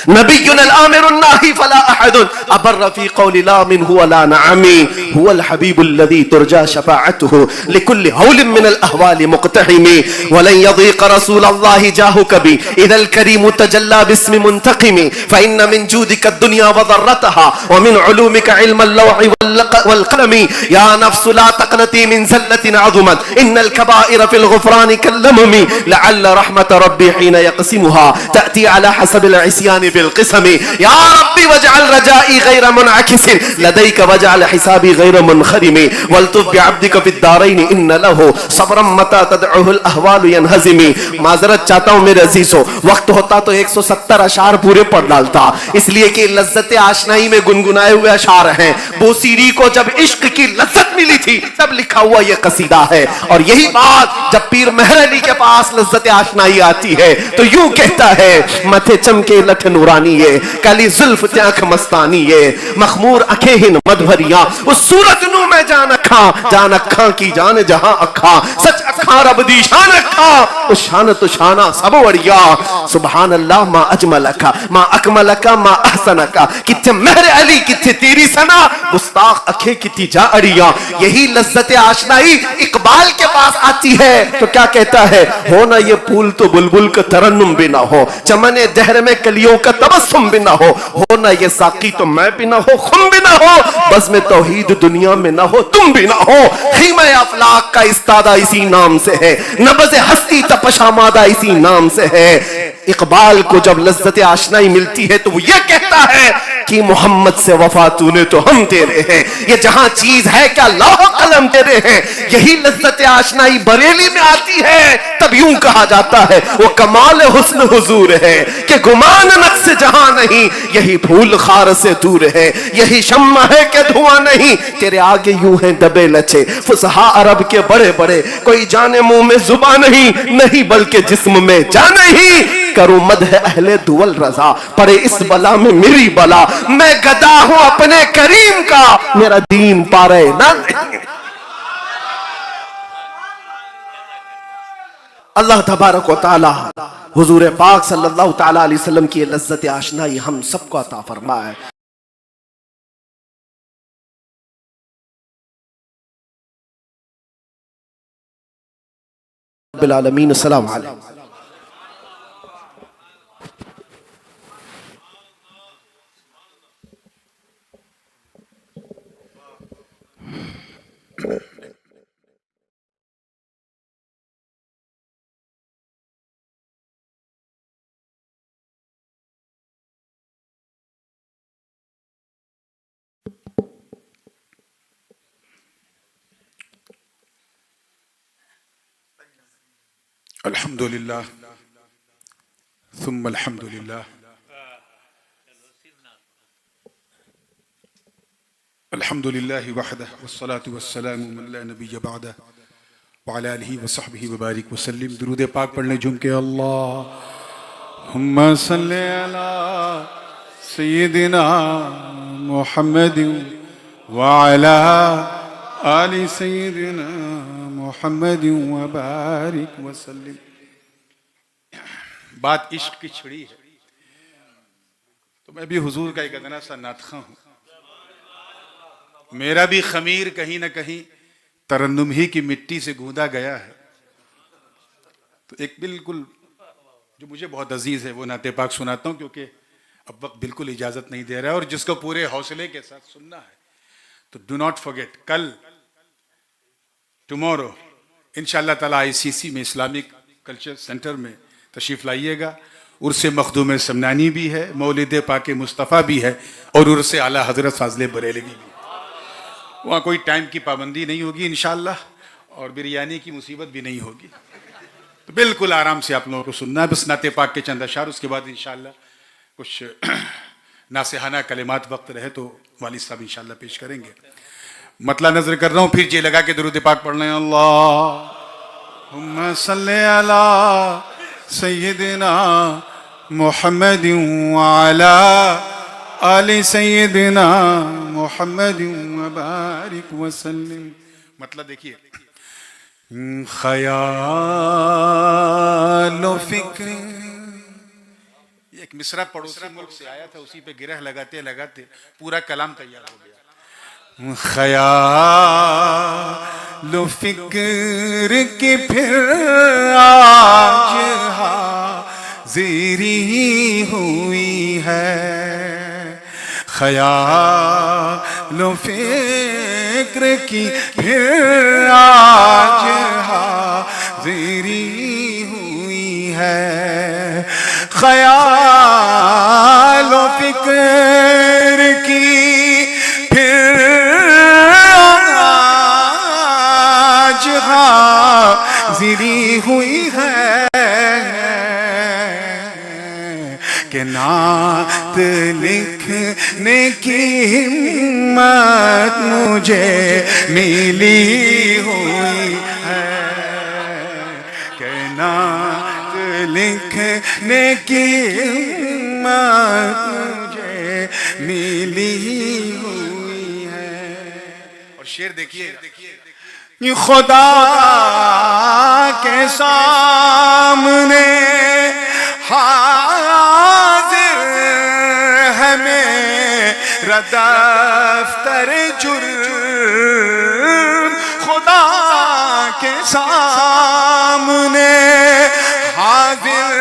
नबियुन अल-आमिरुन नाही फला अहदुन अबर फी क़ौलि ला मिनहु व ला नअमी, हुवल हबीबुल लज़ी तुरजा शफ़ाअतुहु लिकुल्लि हौलिन मिनल अहवालि मुक़तहिमी, वलन यज़ीक़ रसूलल्लाहि जाहु कबी इदल करीम तजल्ला बिस्मि मुंतक़िमी, फ़इन्न मिन जूदिक दुनिया व ज़र्रतहा व मिन उलूमिका इल्मल लौहि वल क़लमी, या नफ्सु ला तक़नती मिन ज़ल्लतिन अज़मत इन्नल कबाइर फ़िल ग़ुफ़रानि कल्लममी, लअल्ल रहमत रब्बी हीन यक़सिमुहा तअती अला हसबिल इस्यानि बिलक़िस्मी, या रब्बी वजअल रजाई गैर मुनअकिसिन लदैक वजअल हिसाबी गैर मुनख़रिमी, वल्तुफ़ बिअब्दिक फ़िद्दारैन इन्न लहु सब्रम मता तदउहुल अहवालु यनहज़िमी। माज़रत चाहता हूं मेरे अज़ीज़ों, वक्त होता तो 170 अशार पूरे पढ़ डालता, इसलिए कि लज्जत आशनाई में गुनगुनाए हुए अशार हैं। बूसीरी को जब इश्क की लज्जत मिली थी तब लिखा हुआ यह कसीदा है। और यही बात जब पीर मेहर अली के पास लज्जत आशनाई आती है तो यूं कहता है मथे चमके लठ नूरानी ये, काली जुल्फ त्याख मस्तानी ये, मखमूर अखे हिन मधवरिया, उस सूरत नू मैं जान अखा की जान जहां अखा, सच अखा रब दी शान अखा, उस शान तो शाना सब वड़िया, सुभान अल्लाह मा अजमलका मा अकमलका मा अहसनका, किथे मेहर अली किथे तेरी सना, गुस्ताख अखे किती जा अड़िया। यही लज्जत आशनाई इकबाल के पास आती है तो क्या कहता है, हो ना ये फूल तो बुलबुल का तरन्नुम भी ना हो, चमने दहर में कलियों का तबस्सुम भी ना हो ना ये साकी तो मैं भी ना हो, खुम भी ना हो, बस में तौहीद दुनिया में ना हो, तुम भी ना हो, खीमा अफलाक का इस्तादा इसी नाम से है, नब्ज़े हस्ती तपशामादा इसी नाम से है। इकबाल को जब लज्जत आशनाई मिलती है तो वो ये कहता है कि मोहम्मद से वफा तूने तो हम तेरे हैं। ये जहां चीज है क्या लौह कलम तेरे हैं। यही लज्जत आशनाई बरेली में आती है, तब यूं कहा जाता है वो कमाल हुस्न हुजूर है कि गुमान नक्श जहां नहीं, यही फूल खार से दूर है। यही शम्मा है कि धुआं नहीं, तेरे आगे यूं है दबे लचे फुसहा अरब के बड़े बड़े। कोई जाने मुंह में जुबान नहीं, नहीं बल्कि जिस्म में जान ही। करूं मद है अहले दुवल रजा, पड़े इस बला में मेरी बला। मैं गदा हूं अपने करीम का, मेरा दीन पारे ना। अल्लाह तबारक व तआला हुजूर पाक सल्लल्लाहु तआला अलैहि वसल्लम की लज्जत आशनाई हम सबको अता फरमाए। रब्बिल आलमीन। अस्सलाम वालेकुम। अल्हम्दुलिल्लाह सुम्मा अल्हम्दुलिल्लाह अल्हम्दुलिल्लाहि वहदह वस्सलातु वस्सलामु अला नबिय्य बअदह व अला आलिहि व सहबिहि व बारिक व सल्लिम। दुरूद पाक पढ़ने झूम के अल्लाहुम्मा सल्लि अला सय्यिदिना मुहम्मदिन व अला आलि सय्यिदिना मुहम्मदिन व बारिक व सल्लिम। बात इश्क की छिड़ी है तो मैं भी हुजूर का एक अदना सा नातखा हूं। मेरा भी खमीर कहीं ना कहीं तरन्नुम ही की मिट्टी से गूंदा गया है। तो एक बिल्कुल जो मुझे बहुत अजीज है वो नाते पाक सुनाता हूं, क्योंकि अब वक्त बिल्कुल इजाजत नहीं दे रहा है और जिसको पूरे हौसले के साथ सुनना है तो डू नॉट फॉरगेट, कल टुमारो इंशाअल्लाह ताला आईसीसी में इस्लामिक कल्चर सेंटर में तशरीफ लाइएगा। उर्से मखदूम समनानी भी है, मौलिद पाक मुस्तफ़ा भी है और उर्से आला हजरत फाज़िल बरेलवी भी है। वहाँ कोई टाइम की पाबंदी नहीं होगी इंशाअल्लाह, और बिरयानी की मुसीबत भी नहीं होगी। तो बिल्कुल आराम से आप लोगों को सुनना है। बस नाते पाक के चंद अशार, उसके बाद इंशाअल्लाह कुछ नासिहाना कलिमात वक्त रहे तो वालिद साहब इंशाअल्लाह पेश करेंगे। मतला नजर कर रहा हूँ, फिर ये लगा के दुरूद पाक पढ़ लें। अल्लाहुम्मा सल्लि अला सय्यिदिना मुहम्मदिन व अला आलि सय्यिदिना मुहम्मदिन व बारिक व सल्लिम। मतलब देखिए, ख्याल फिक्र, एक मिसरा पड़ोसी मुल्क से आया था, उसी पे गिरह लगाते लगाते पूरा कलाम तैयार हो गया। ख्याल फिक्र की फिर आज हाज़िरी हुई है। ख्याल फिक्र की फिर आज हाज़िरी हुई है। ख्याल फिक्र की फिर आज हाज़िरी हुई है कि नात लिखने की हिम्मत मुझे मिली हुई है। कि नात लिखने की हिम्मत मुझे मिली हुई है। और शेर देखिए, खुदा के सामने हाजिर है मेरा दफ्तर जुर्म। खुदा के सामने हाजिर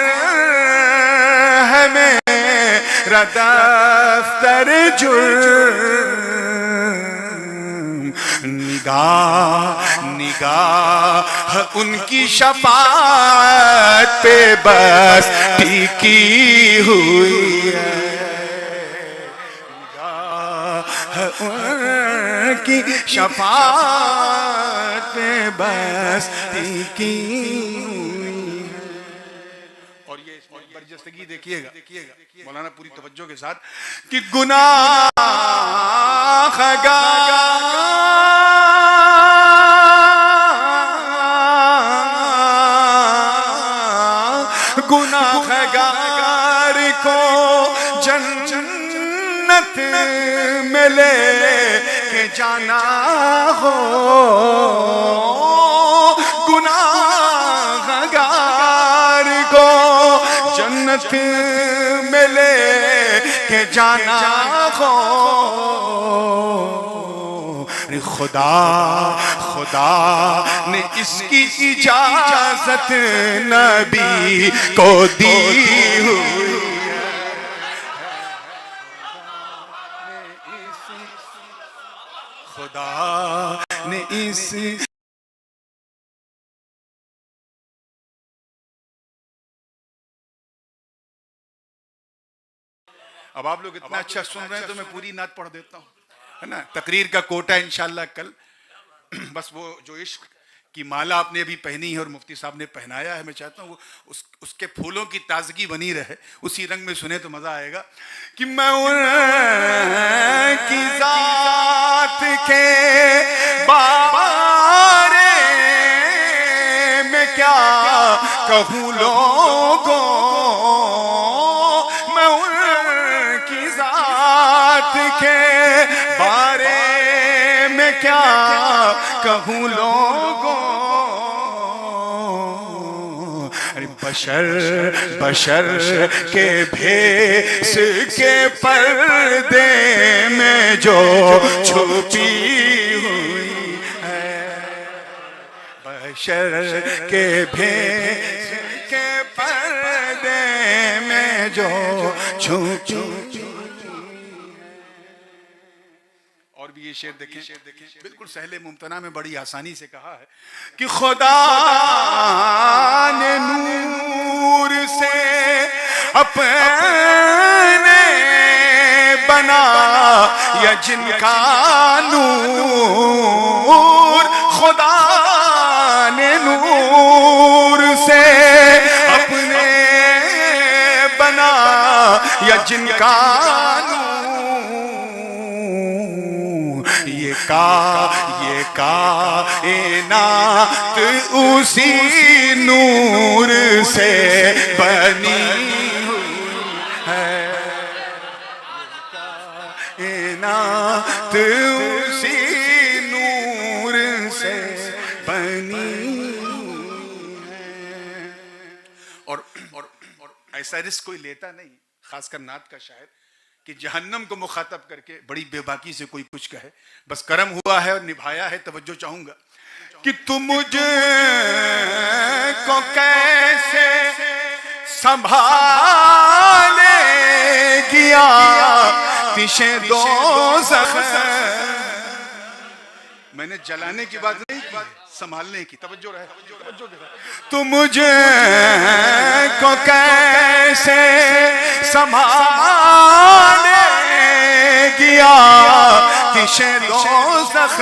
है मेरा दफ्तर जुर्म। निगाह निगाह उनकी शफाअत पे बस टिकी हुई है, निगाह उनकी शफाअत पे बस टिकी हुई है। और ये इसमें बरजस्तगी देखिएगा, मौलाना पूरी तवज्जो के साथ कि गुनाहगार को जन्नत में ले के जाना हो, गुनाहगार को जन्नत में ले के जाना हो। खुदा खुदा ने इसकी इजाजत नबी को दी हुई है, खुदा ने इस अब आप लोग इतना अच्छा सुन रहे हैं तो मैं पूरी नात पढ़ देता हूँ, है ना। तकरीर का कोटा इंशाल्लाह कल। बस वो जो इश्क की माला आपने अभी पहनी है और मुफ्ती साहब ने पहनाया है, मैं चाहता हूँ वो उसके फूलों की ताजगी बनी रहे, उसी रंग में सुने तो मजा आएगा। कि मैं उनकी जात के बारे में क्या कहूँ लोगों, मैं उनकी जात के बारे में क्या कहूँ लोगों। अरे बशर बशर के भेस के पर्दे में जो छुपी हुई है, बशर के भेस के पर्दे में जो छुपी। और भी ये शेर देखें, बिल्कुल सहले मुमतना में बड़ी आसानी से कहा है कि खुदा ने नूर से अपने बना या जिनका नूर, खुदा ने नूर से अपने बना या जिनका ये कायनात उसी नूर से बनी हुई है, कायनात उसी नूर से बनी हुई है। और ऐसा रिस्क कोई लेता नहीं, खासकर नात का शायर, कि जहन्नम को मुखातब करके बड़ी बेबाकी से कोई कुछ कहे। बस करम हुआ है और निभाया है। तवज्जो चाहूंगा कि तुम मुझे को कैसे संभालेगी आतिशे दोज़ख। मैंने जलाने की बात नहीं की, संभालने की। तवज्जो रहे, तुम मुझे को कैसे संभालेगी आतिशे दोज़ख।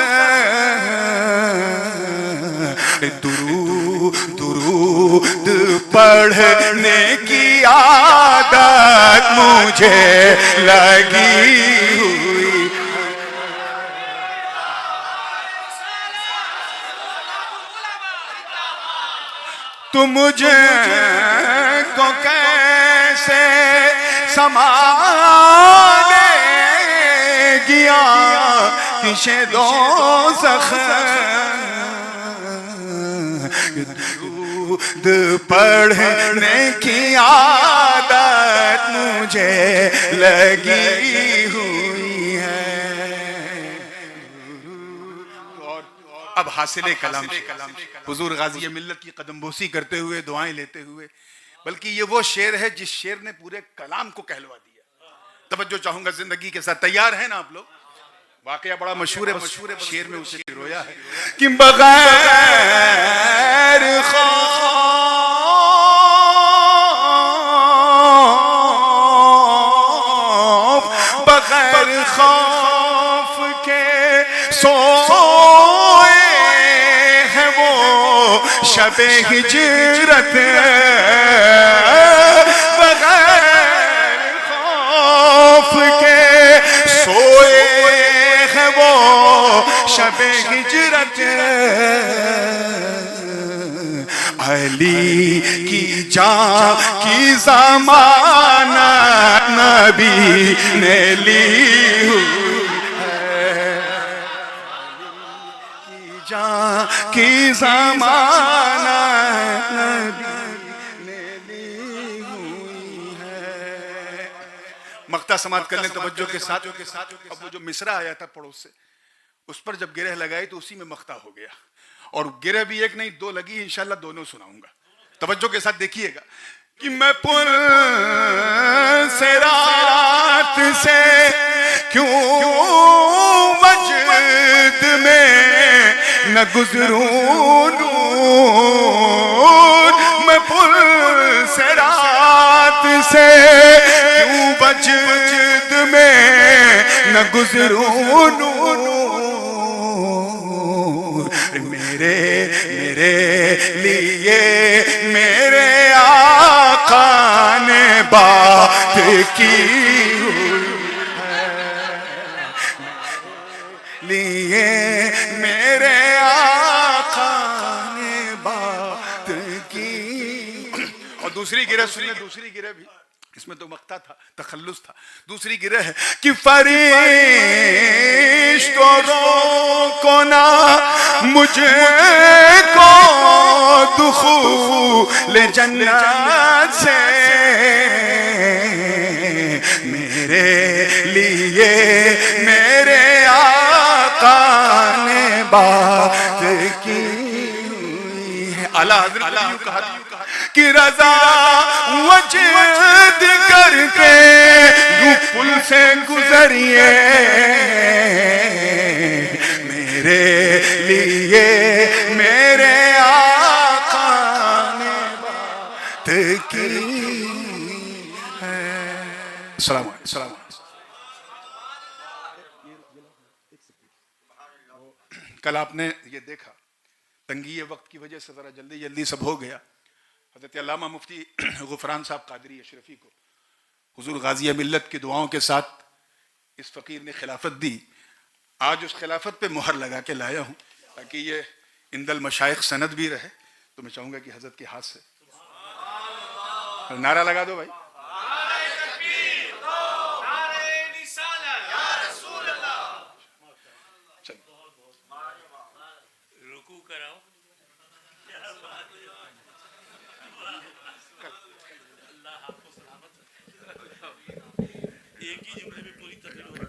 दुरूद पढ़ने की आदत मुझे लगी हुई, तुम मुझे को कैसे संभालेगी आतिशे दोज़ख। दुरूद पढ़ने की आदत मुझे लगी हुई है। अब हासिले कलाम हुजूर गाज़ी मिल्लत की कदमबोसी करते हुए, दुआएं लेते हुए, बल्कि ये वो शेर है जिस शेर ने पूरे कलाम को कहलवा दिया। तवज्जो चाहूंगा जिंदगी के साथ। तैयार हैं ना आप लोग? वाकया बड़ा मशहूर है, शेर में उसे रोया है कि बगैर खौफ, बगैर खौफ के सोए हैं वो शबे हिजरत, बगैर खौफ के सोए हैं वो शबे हिजरत। अली की जान की ज़माना नबी ने ली हुई है, की जान की ज़माना नबी ने ली हुई है। मक्ता समाप्त कर लें तवज्जो के साथ। अब वो जो मिसरा आया था पड़ोस से, उस पर जब गिरह लगाई तो उसी में मक्ता हो गया, और गिरह भी एक नहीं दो लगी, इंशाल्लाह दोनों सुनाऊंगा। तवज्जो के साथ देखिएगा कि मैं पुल से रात से क्यों वजद में न गुजरूं, मैं पुल से रात से क्यों वजद में न गुजरूं, मेरे लिए मेरे आका ने बात की हुई है, लिए मेरे आका ने बात की। और दूसरी गिरह सुनिए, दूसरी गिरह भी, इसमें तो मक्ता था, तखल्लुस था। दूसरी गिरह है कि फरिश्तों को ना मुझे को दुखूल जन्नत से, मेरे लिए मेरे आका ने बात की हुई है। आला हज़रत ने कहा कि रज़ा वजद करके यूं पुल से गुजरिए, मेरे लिए मेरे आका ने बात की है। सलाम अलैकुम। कल आपने ये देखा, तंगी वक्त की वजह से जरा जल्दी जल्दी सब हो गया। हज़रत अल्लामा मुफ्ती गुफरान साहब कादरी अशरफी को हुजूर गाज़िया मिल्लत की दुआओं के साथ इस फ़कीर ने खिलाफत दी। आज उस खिलाफत पे मुहर लगा के लाया हूँ ताकि ये इंदल मशाइख सनद भी रहे। तो मैं चाहूँगा कि हज़रत के हाथ से नारा लगा दो भाई। रुकू कराओ। एक ही जुमले में पूरी तकरीर हो रही है।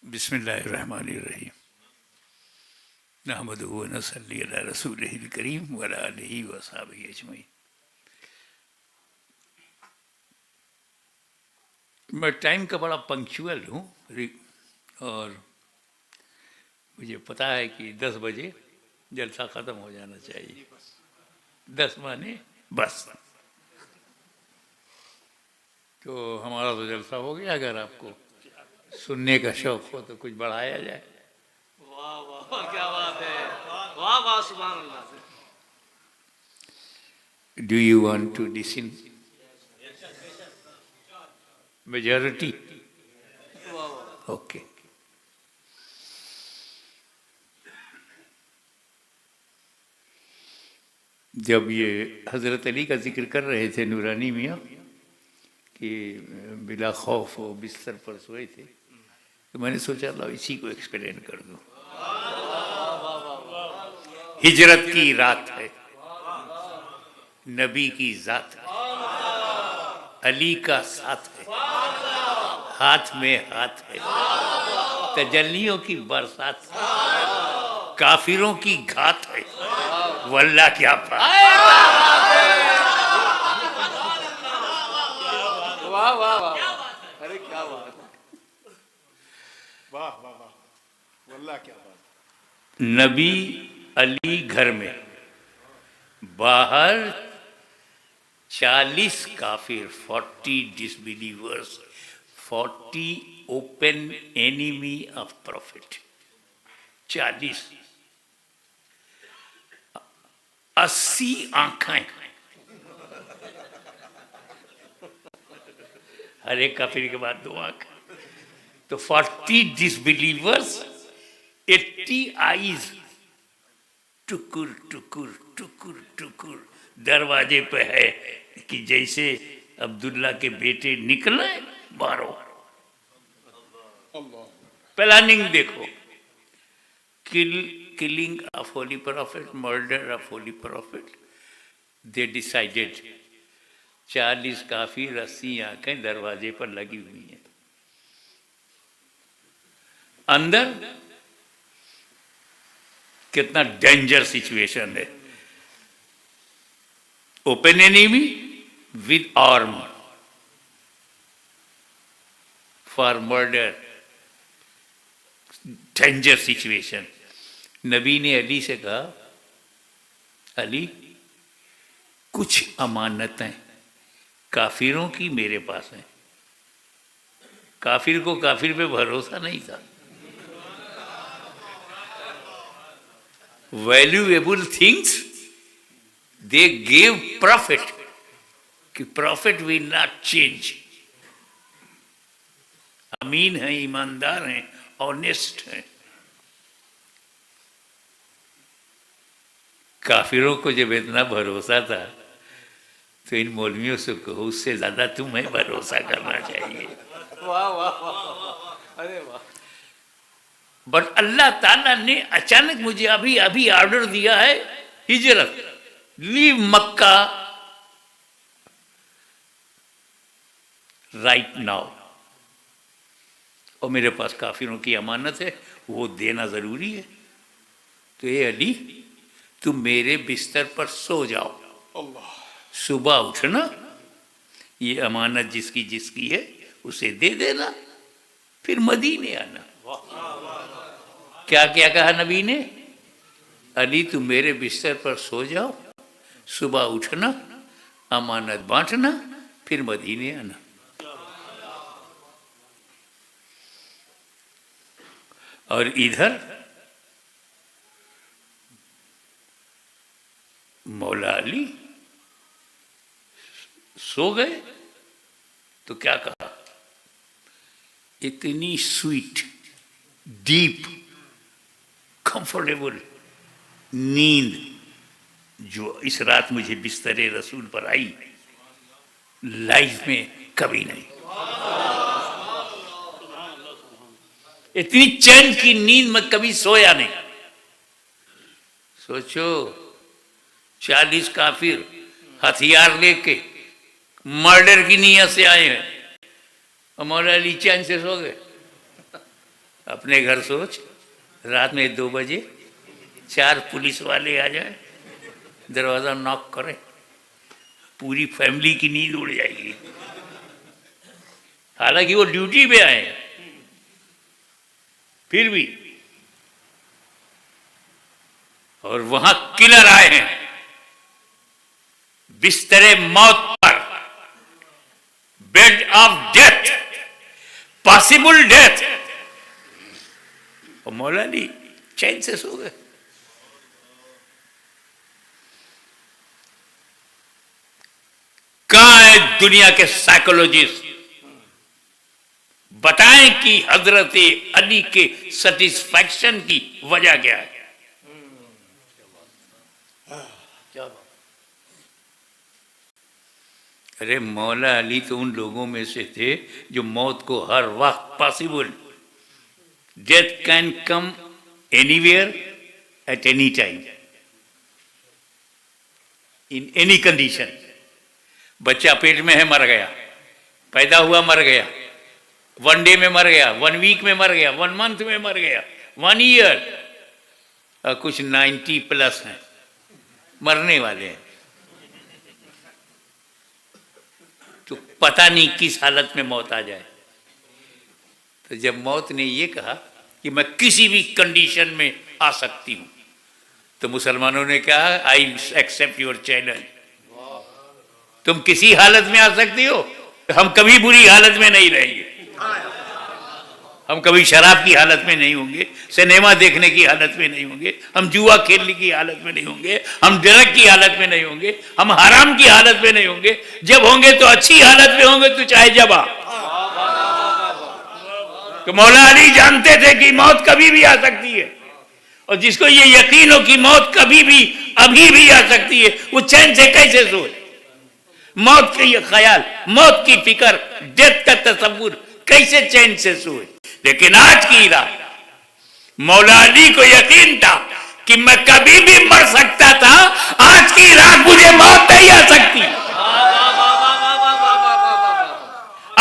बिस्मिल्लाहिर्रहमानिर्रहीम। नहमदुहु व नसल्ली अला रसूलिहिल करीम व अला आलिहि व अस्हाबिहि अजमईन। मैं टाइम का बड़ा पंक्चुअल हूँ और मुझे पता है कि 10 बजे जलसा ख़त्म हो जाना चाहिए। 10 माने बस। तो हमारा तो जलसा हो गया। अगर आपको सुनने का शौक हो तो कुछ बढ़ाया जाए। वाह वाह, क्या बात है, वाह वाह, सुभान अल्लाह। Do you want to listen? Majority? Okay. जब ये हज़रत अली का जिक्र कर रहे थे नूरानी मियाँ कि बिला खौफ वो बिस्तर पर सोए थे, तो मैंने सोचा लो इसी को एक्सप्लेन कर दूँ। हिजरत की रात है, नबी की ज़ात है। अली का साथ है, हाथ में हाथ है, तजल्लियों की बरसात है, काफिरों की घात है, वल्लाह क्या बात। वाह वाह वाह, अरे क्या बात, वाह वाह वाह, वल्लाह क्या बात। नबी अली घर में, बाहर 40 काफिर, 40 disbelievers, 40 open enemy of profit, 40, 80 आंखें, हर एक काफिर के बाद 2 आंख, तो 40 डिसबिलीवर्स, 80 आईज, टुकुर टुकुर टुकुर टुकुर दरवाजे पे है कि जैसे अब्दुल्ला के बेटे निकले मारो। प्लानिंग देखो, killing of holy prophet, murder of holy prophet. They decided 40 काफिर, 80 आंखें दरवाजे पर लगी हुई हैं। अंदर कितना डेंजर सिचुएशन है, open enemy with arm for murder, danger situation. नबी ने अली से कहा, अली कुछ अमानतें काफिरों की मेरे पास हैं। काफिर को काफिर पे भरोसा नहीं था। Valuable things they gave profit, कि प्रॉफिट विल नॉट चेंज। अमीन हैं, ईमानदार हैं, ऑनेस्ट हैं। काफिरों को जब इतना भरोसा था तो इन मौलवियों से कहो उससे ज्यादा तुम्हें भरोसा करना चाहिए। वाह वाह वाह, अरे वाह। बट अल्लाह ताला ने अचानक मुझे अभी अभी ऑर्डर दिया है हिजरत, लीव मक्का राइट नाउ, और मेरे पास काफिरों की अमानत है, वो देना जरूरी है। तो ये अली तुम मेरे बिस्तर पर सो जाओ, सुबह उठना, ये अमानत जिसकी जिसकी है उसे दे देना, फिर मदीने आना। क्या क्या कहा नबी ने? अली तुम मेरे बिस्तर पर सो जाओ, सुबह उठना, अमानत बांटना, फिर मदीने आना। और इधर मौला अली सो गए तो क्या कहा? इतनी स्वीट, डीप, कंफर्टेबल नींद जो इस रात मुझे बिस्तरे रसूल पर आई, लाइफ में कभी नहीं। इतनी चैन की नींद में कभी सोया नहीं। सोचो 40 काफिर हथियार लेके मर्डर की नीयत से आए हैं, और मौला अली चैन से सो गए। अपने घर सोच, रात में 2 बजे 4 पुलिस वाले आ जाए, दरवाजा नॉक करे, पूरी फैमिली की नींद उड़ जाएगी। हालांकि वो ड्यूटी पे आए हैं, फिर भी। और वहां किलर आए हैं बिस्तरे मौत पर, bed of death, possible death, और मौला अली चैन से सो गए। कहां है दुनिया के साइकोलॉजिस्ट? बताएं कि हजरत अली के सेटिस्फैक्शन की वजह क्या है। अरे मौला अली तो उन लोगों में से थे जो मौत को हर वक्त possible, death can come anywhere at any time, in any condition. बच्चा पेट में है, मर गया, पैदा हुआ मर गया, 1 डे में मर गया, 1 वीक में मर गया, 1 मंथ में मर गया, 1 ईयर, और कुछ 90+ हैं मरने वाले हैं। तो पता नहीं किस हालत में मौत आ जाए। तो जब मौत ने ये कहा कि मैं किसी भी कंडीशन में आ सकती हूं, तो मुसलमानों ने कहा आई एक्सेप्ट योर चैलेंज। तुम किसी हालत में आ सकती हो, हम कभी बुरी हालत में नहीं रहेंगे, हम कभी शराब की हालत में नहीं होंगे, सिनेमा देखने की हालत में नहीं होंगे, हम जुआ खेलने की हालत में नहीं होंगे, हम ड्रग की हालत में नहीं होंगे, हम हराम की हालत में नहीं होंगे। जब होंगे तो अच्छी हालत में होंगे, तो चाहे जब आ। तो मौला अली जानते थे कि मौत कभी भी आ सकती है, और जिसको ये यकीन हो कि मौत कभी भी अभी भी आ सकती है, वो चैन से कैसे सोए? मौत का ये ख्याल, मौत की फिक्र, डेथ का तसव्वुर, कैसे चैन से सोए? लेकिन आज की रात मौला अली को यकीन था कि मैं कभी भी मर सकता था, आज की रात मुझे मौत नहीं आ सकती,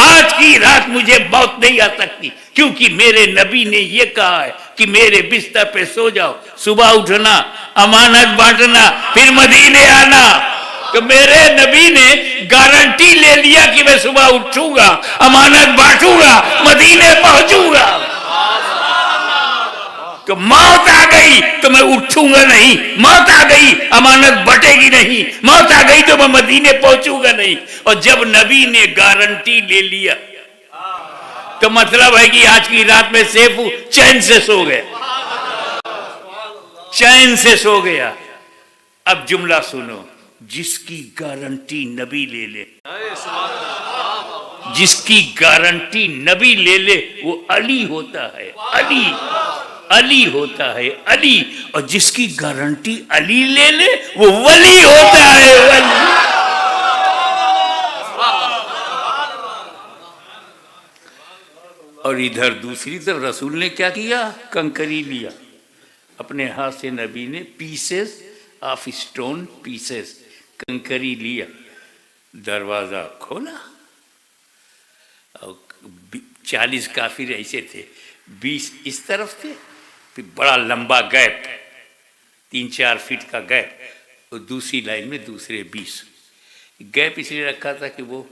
आज की रात मुझे मौत नहीं आ सकती, क्योंकि मेरे नबी ने ये कहा है कि मेरे बिस्तर पे सो जाओ, सुबह उठना, अमानत बांटना, फिर मदीने आना। तो मेरे नबी ने गारंटी ले लिया कि मैं सुबह उठूंगा, अमानत बांटूंगा, मदीने पहुंचूंगा। तो मौत आ गई तो मैं उठूंगा नहीं, मौत आ गई अमानत बटेगी नहीं, मौत आ गई तो मैं मदीने पहुंचूंगा नहीं। और जब नबी ने गारंटी ले लिया, तो मतलब है कि आज की रात में सेफ चैन से सो गए, चैन से सो गया। अब जुमला सुनो, जिसकी गारंटी नबी ले ले, जिसकी गारंटी नबी ले ले, वो अली होता है, अली, अली होता है, अली। और जिसकी गारंटी अली ले ले, वो वली होता है, वली। और इधर दूसरी तरफ रसूल ने क्या किया? कंकरी लिया अपने हाथ से, नबी ने पीसेस ऑफ स्टोन, पीसेस कंकरी लिया, दरवाजा खोला, और 40 काफिर ऐसे थे, 20 इस तरफ थे, फिर बड़ा लंबा गैप, 3-4 फीट का गैप, और दूसरी लाइन में दूसरे 20। गैप इसलिए रखा था कि वो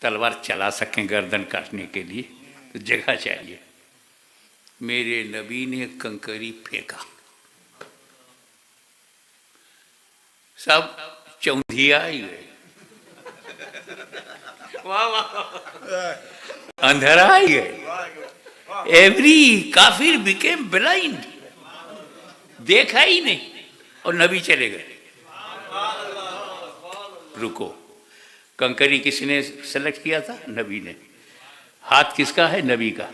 तलवार चला सकें गर्दन काटने के लिए, तो जगह चाहिए। मेरे नबी ने कंकरी फेंका, सब चौंधिया ही गए, अंधेरा ही गए। एवरी काफिर बिकेम ब्लाइंड, देखा ही नहीं, और नबी चले गए। रुको, कंकरी किसने सेलेक्ट किया था? नबी ने। हाथ किसका है? नबी का।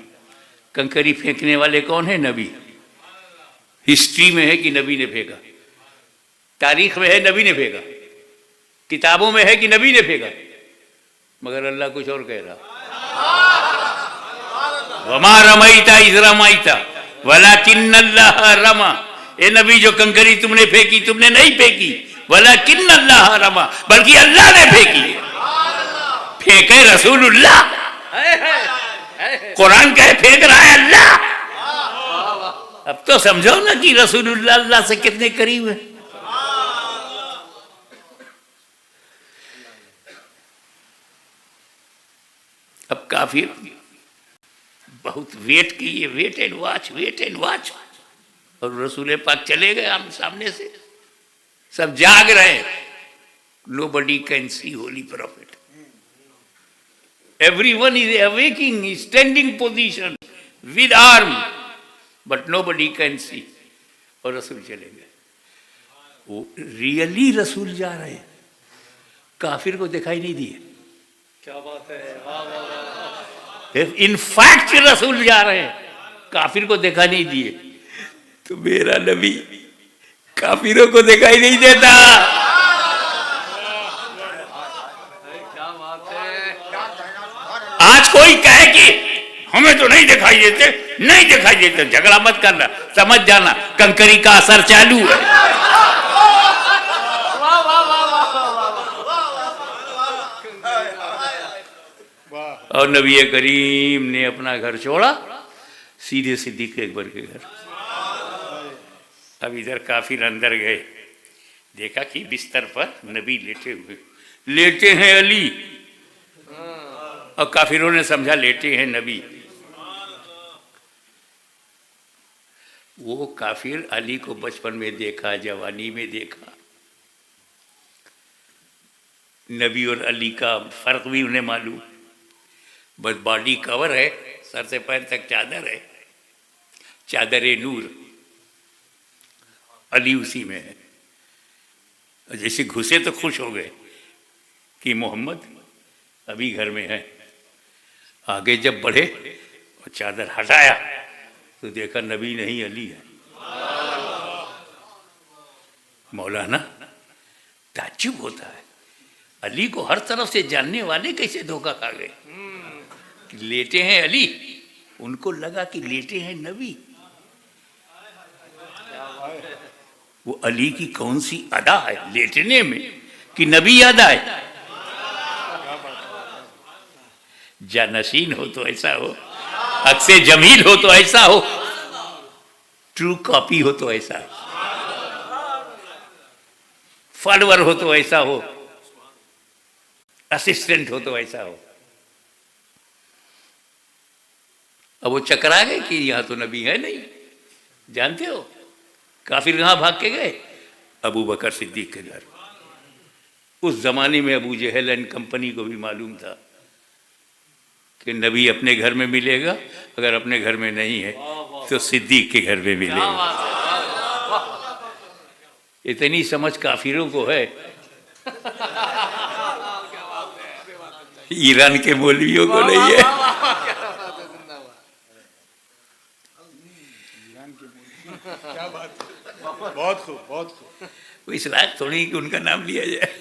कंकरी फेंकने वाले कौन है? नबी। हिस्ट्री में है कि नबी ने फेंका, तारीख में है नबी ने फेंका, किताबों में है कि नबी ने फेंका, मगर अल्लाह कुछ और कह रहा। वमा रमैता इज़ रमैता वलाकिन्नल्लाह रमा। ए नबी, जो कंकरी तुमने फेंकी, तुमने नहीं फेंकी, वलाकिन्नल्लाह रमा, बल्कि अल्लाह ने फेंकी। फेंके रसूलुल्लाह, कुरान कहे फेंक रहा है अल्लाह। अब तो समझो ना कि रसूलुल्लाह अल्लाह से कितने करीब है। अब काफी बहुत वेट किए, wait and watch, wait and watch, और रसूल पाक चले गए हम सामने से, सब जाग रहे। Nobody can see holy prophet, everyone is awaking, standing position with arm, but nobody can see। और रसूल चले गए। वो रियली रसूल जा रहे हैं, काफिर को दिखाई नहीं दिए। क्या बात है, वाह वाह वाह। इनफैक्ट रसूल जा रहे हैं, काफिर को दिखा नहीं दिए। तो मेरा नबी काफिरों को दिखाई नहीं देता। क्या बात है। आज कोई कहे कि हमें तो नहीं दिखाई देते, नहीं दिखाई देते, झगड़ा मत करना, समझ जाना कंकरी का असर चालू है। और नबी करीम ने अपना घर छोड़ा, सीधे सिद्दीक अकबर के घर। अब इधर काफिर अंदर गए, देखा कि बिस्तर पर नबी लेटे हैं अली, और काफिरों ने समझा लेटे हैं नबी। वो काफिर अली को बचपन में देखा, जवानी में देखा, नबी और अली का फर्क भी उन्हें मालूम। बस बॉडी कवर है, सर से पैर तक चादर है, चादर नूर, अली उसी में है। जैसे घुसे तो खुश हो गए कि मोहम्मद अभी घर में है। आगे जब बढ़े और चादर हटाया तो देखा नबी नहीं अली है। मौलाना ताज्जुब होता है, अली को हर तरफ से जानने वाले कैसे धोखा खा गए। लेटे हैं अली, उनको लगा कि लेटे हैं नबी। वो अली की कौन सी अदा है लेटने में कि नबी याद आए। जानशीन हो तो ऐसा हो, अक्से जमील हो तो ऐसा हो, ट्रू कॉपी हो तो ऐसा, फॉलोअर हो तो ऐसा हो, असिस्टेंट हो तो ऐसा हो। अब वो चकरा गए कि यहां तो नबी है नहीं। जानते हो काफिर कहां भाग के गए? अबू बकर सिद्दीक के घर। उस जमाने में अबू जहल एंड कंपनी को भी मालूम था कि नबी अपने घर में मिलेगा, अगर अपने घर में नहीं है तो सिद्दीक के घर में मिलेगा। इतनी समझ काफिरों को है, ईरान के मौलवियों को नहीं है। क्या बात है, बहुत खूब, बहुत खूब। वो इस लायक थोड़ी कि उनका नाम लिया जाए।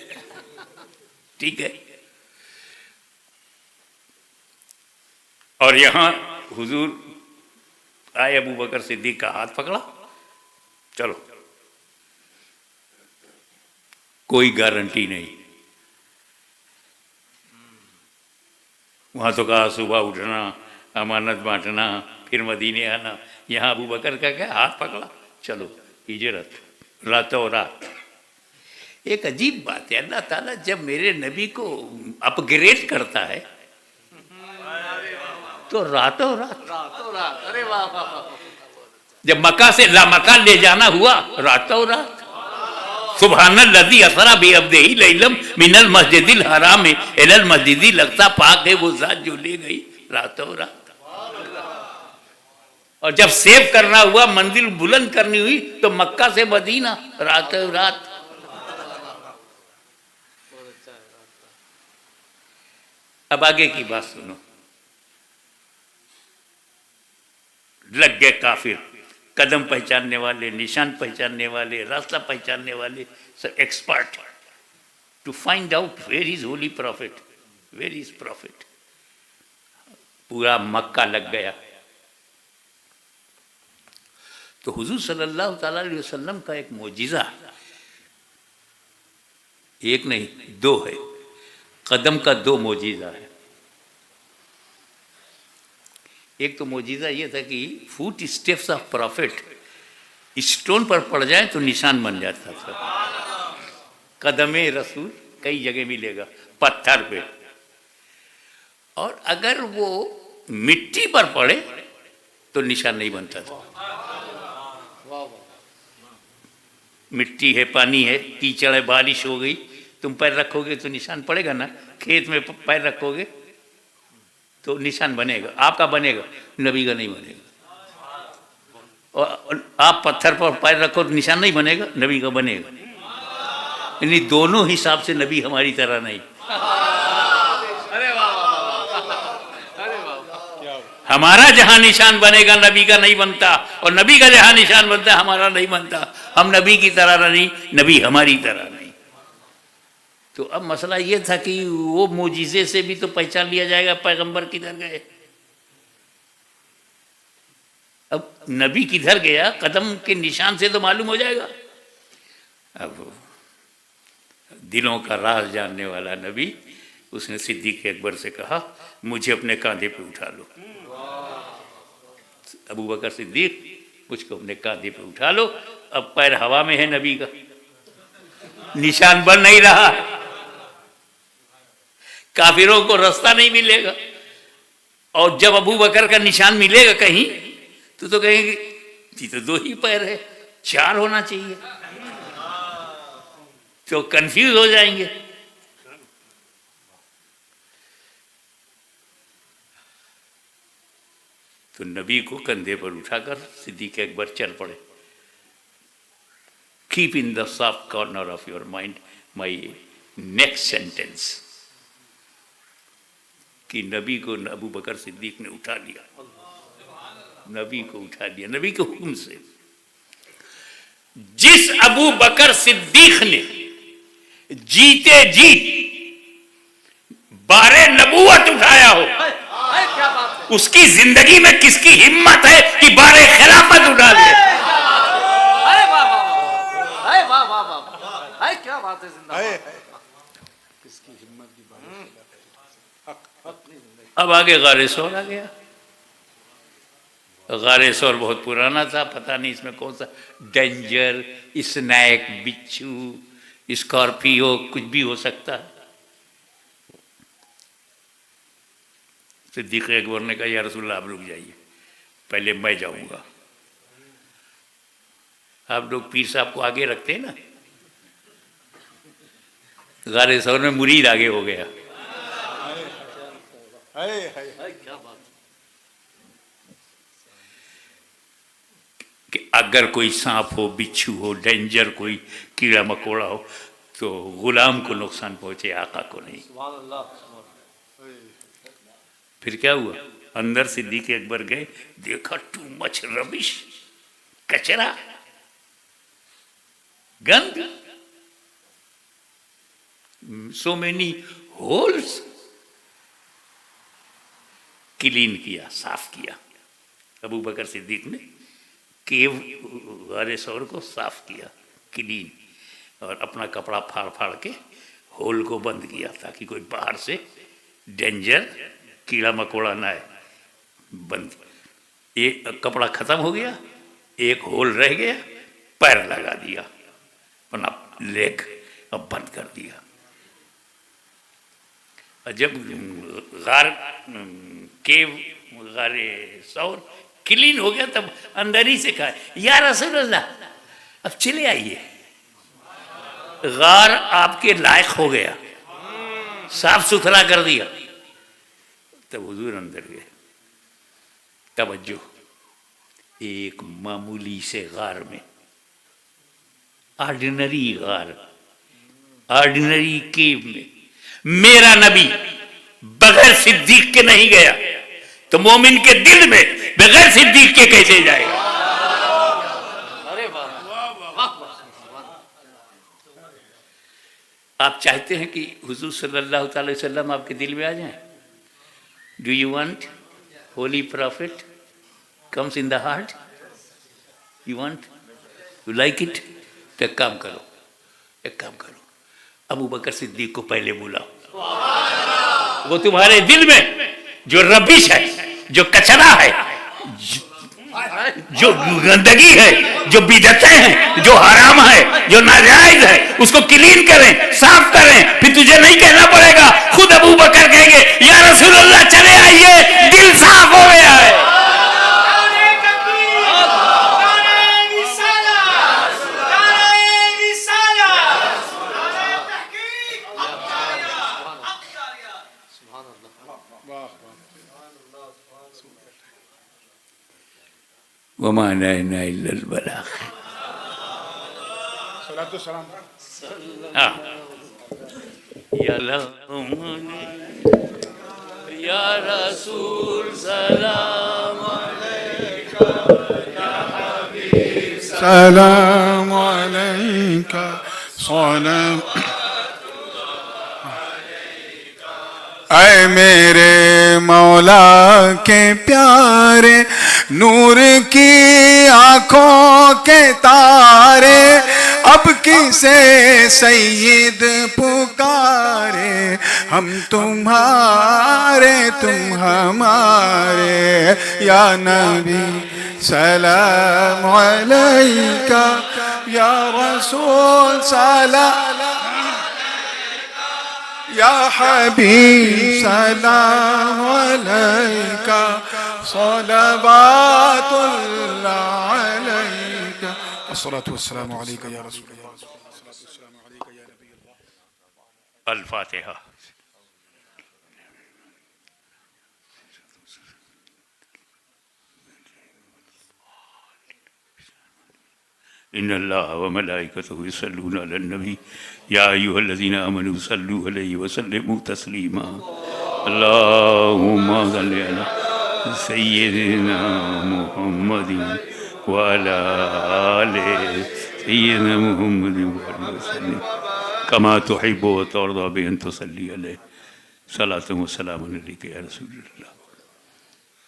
ठीक है। और यहां हुजूर आए, अबू बकर सिद्दीक का हाथ पकड़ा, चलो। कोई गारंटी नहीं। वहां तो कहा सुबह उठना, अमानत बांटना, फिर मदीने आना। यहाँ अबू बकर का क्या, हाथ पकड़ा, चलो हिजरत, रातों रात। एक अजीब बात है, अल्लाह ताला जब मेरे नबी को अपग्रेड करता है तो रातों रात। अरे वाह वाह। जब मक्का से लामक्का ले जाना हुआ, रातों रात। सुब्हानल्लज़ी असरा बिअब्दिही लैलम मिनल मस्जिदिल हराम इलल मस्जिदिल अक़सा। पाक है वो जात जो ले गई रातों रात। और जब सेव करना हुआ, मंजिल बुलंद करनी हुई, तो मक्का से मदीना रातों रात। अब आगे की बात सुनो। लग गए काफिर, कदम पहचानने वाले, निशान पहचानने वाले, रास्ता पहचानने वाले, सब expert to find out where is holy prophet, where is prophet. पूरा मक्का लग गया। तो हुजूर सल्लल्लाहु अलैहि वसल्लम का एक मोजिज़ा, एक नहीं दो है, कदम का दो मोजिज़ा है। एक तो मोजिज़ा ये था कि foot steps of profit stone पर पड़ जाए तो निशान बन जाता था। कदमे रसूल कई जगह मिलेगा, पत्थर पे, और अगर वो मिट्टी पर पड़े तो निशान नहीं बनता था। मिट्टी है, पानी है, कीचड़ है, बारिश हो गई, तुम पैर रखोगे तो निशान पड़ेगा ना। खेत में पैर रखोगे तो निशान बनेगा, आपका बनेगा, नबी का नहीं बनेगा। और आप पत्थर पर पैर रखो तो निशान नहीं बनेगा, नबी का बनेगा। यानी दोनों हिसाब से नबी हमारी तरह नहीं। हमारा जहां निशान बनेगा नबी का नहीं बनता, और नबी का जहां निशान बनता हमारा नहीं बनता। हम नबी की तरह नहीं, नबी हमारी तरह नहीं। तो अब मसला ये था कि वो मोजिज़े से भी तो पहचान लिया जाएगा पैगंबर किधर गए। अब नबी किधर गया, कदम के निशान से तो मालूम हो जाएगा। अब दिलों का राज जानने वाला नबी उसने सिद्दीक अकबर से कहा, मुझे अपने कांधे पे उठा लो। अबू बकर सिद्दीक, मुझको अपने कांधे पे उठा लो। अब पैर हवा में है नबी का, निशान बन नहीं रहा, काफिरों को रास्ता नहीं मिलेगा। और जब अबू बकर का निशान मिलेगा कहीं तो कहेंगे ये तो 2 ही पैर है, 4 होना चाहिए, तो कंफ्यूज हो जाएंगे। तो नबी को कंधे पर उठाकर सिद्दीक अकबर चल पड़े। Keep in the soft corner of your mind my next sentence, कि नबी को अबू बकर सिद्दीक ने उठा लिया, नबी को उठा लिया, नबी के हुक्म से। जिस अबू बकर सिद्दीक ने जीते जी बारे नबूवत उठाया हो, उसकी जिंदगी में किसकी हिम्मत है कि बारे खिलाफत उठा ले? अरे वाह वाह वाह वाह वाह, अरे क्या बात है, जिंदाबाद। अब आगे गारे सौर आ गया। गारे सौर बहुत पुराना था, पता नहीं इसमें कौन सा डेंजर, स्नैक, बिच्छू, स्कॉर्पियो, कुछ भी हो सकता है। सिद्दीक अकबर ने कहा, या रसूलल्लाह आप रुक जाइए, पहले मैं जाऊंगा। आप लोग पीर साहब को आगे रखते हैं ना, गारे सौर में मुरीद आगे हो गया। क्या बात, कि अगर कोई सांप हो, बिच्छू हो, डेंजर कोई कीड़ा मकोड़ा हो, तो गुलाम को नुकसान पहुंचे, आका को नहीं। सुभान अल्लाह। फिर क्या हुआ? अंदर सिद्दीक अकबर गए, देखा टू मच रबिश, कचरा, गंद, सो मेनी होल्स। क्लीन किया, साफ किया। अबू बकर सिद्दीक ने केव गारे सौर को साफ किया, क्लीन, और अपना कपड़ा फाड़ फाड़ के होल को बंद किया, ताकि कोई बाहर से डेंजर कीड़ा मकोड़ा ना आए। बंद, एक कपड़ा खत्म हो गया, एक होल रह गया, पैर लगा दिया, अपना लेग अब बंद कर दिया। और जब गारे सौर क्लीन हो गया, तब अंदर ही से कहा, या रसूल अल्लाह अब चले आइए, गार आपके लायक हो गया, साफ सुथरा कर दिया। तब हुजूर अंदर गए। तवज्जो, एक मामूली से गार में, ऑर्डिनरी गार, ऑर्डिनरी केव में मेरा नबी बगैर सिद्दीक के नहीं गया, तो मोमिन के दिल में बगैर सिद्दीक के कैसे जाएगा? अरे वाह, आप चाहते हैं कि हुजूर सल्लल्लाहु अलैहि वसल्लम आपके दिल में आ जाएं? Do you want holy prophet comes in the heart? You want, you like it? तो एक काम करो, अबू बकर सिद्दीक को पहले बुलाओ। वो तुम्हारे दिल में जो रबिश है, जो कचरा है, जो गंदगी है, जो बिदअतें हैं, जो हराम है, जो नाजायज है, उसको क्लीन करें, साफ करें। फिर तुझे नहीं कहना पड़ेगा, खुद अबू बकर कहेंगे, या रसूल अल्लाह चले आइए, दिल साफ हो गया है। वमा अलैना इल्लल बलाग। या रसूल सलाम अलैका, या हबीब सलाम अलैका, सलाम। ऐ मेरे मौला के प्यारे, नूर की आंखों के तारे, अब किसे सैयद पुकारे, हम तुम्हारे तुम हमारे या नबी सलाम अलैका या रसूल सलाम या हबीब सलाम अलैका सलवातुल्लाह अलैका अस्सलातु वस्सलामु अलैका या रसूल अल्लाह। अल-फातिहा। इन्नल्लाह व मलाइकतहु युसल्लूना अलन नबी या अय्युहल्लज़ीना आमनू सल्लू अलैहि व सल्लिमू तस्लीमा। अल्लाहुम्मा सल्लि अला सय्यिदिना मुहम्मदिन व अला आलि सय्यिदिना मुहम्मदिन व सल्लिम कमा तुहिब्बु व तर्दा बि अन तुसल्ली अलैहि सलातु व सलामुन अलैका या रसूलल्लाह।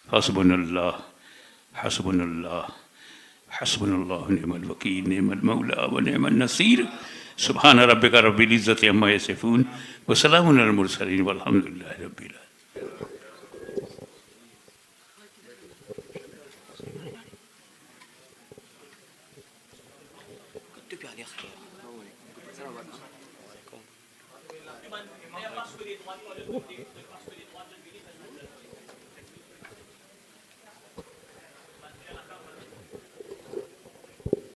हस्बुनल्लाह हस्बुनल्लाह हस्बुनल्लाह निअमल वकील निअमल मौला व निअमन नसीर। सुब्हान रब्बिका रब्बिल इज्जति अम्मा यसिफून व सलामुन अलल मुरसलीन वल्हम्दुलिल्लाहि रब्बिल आलमीन।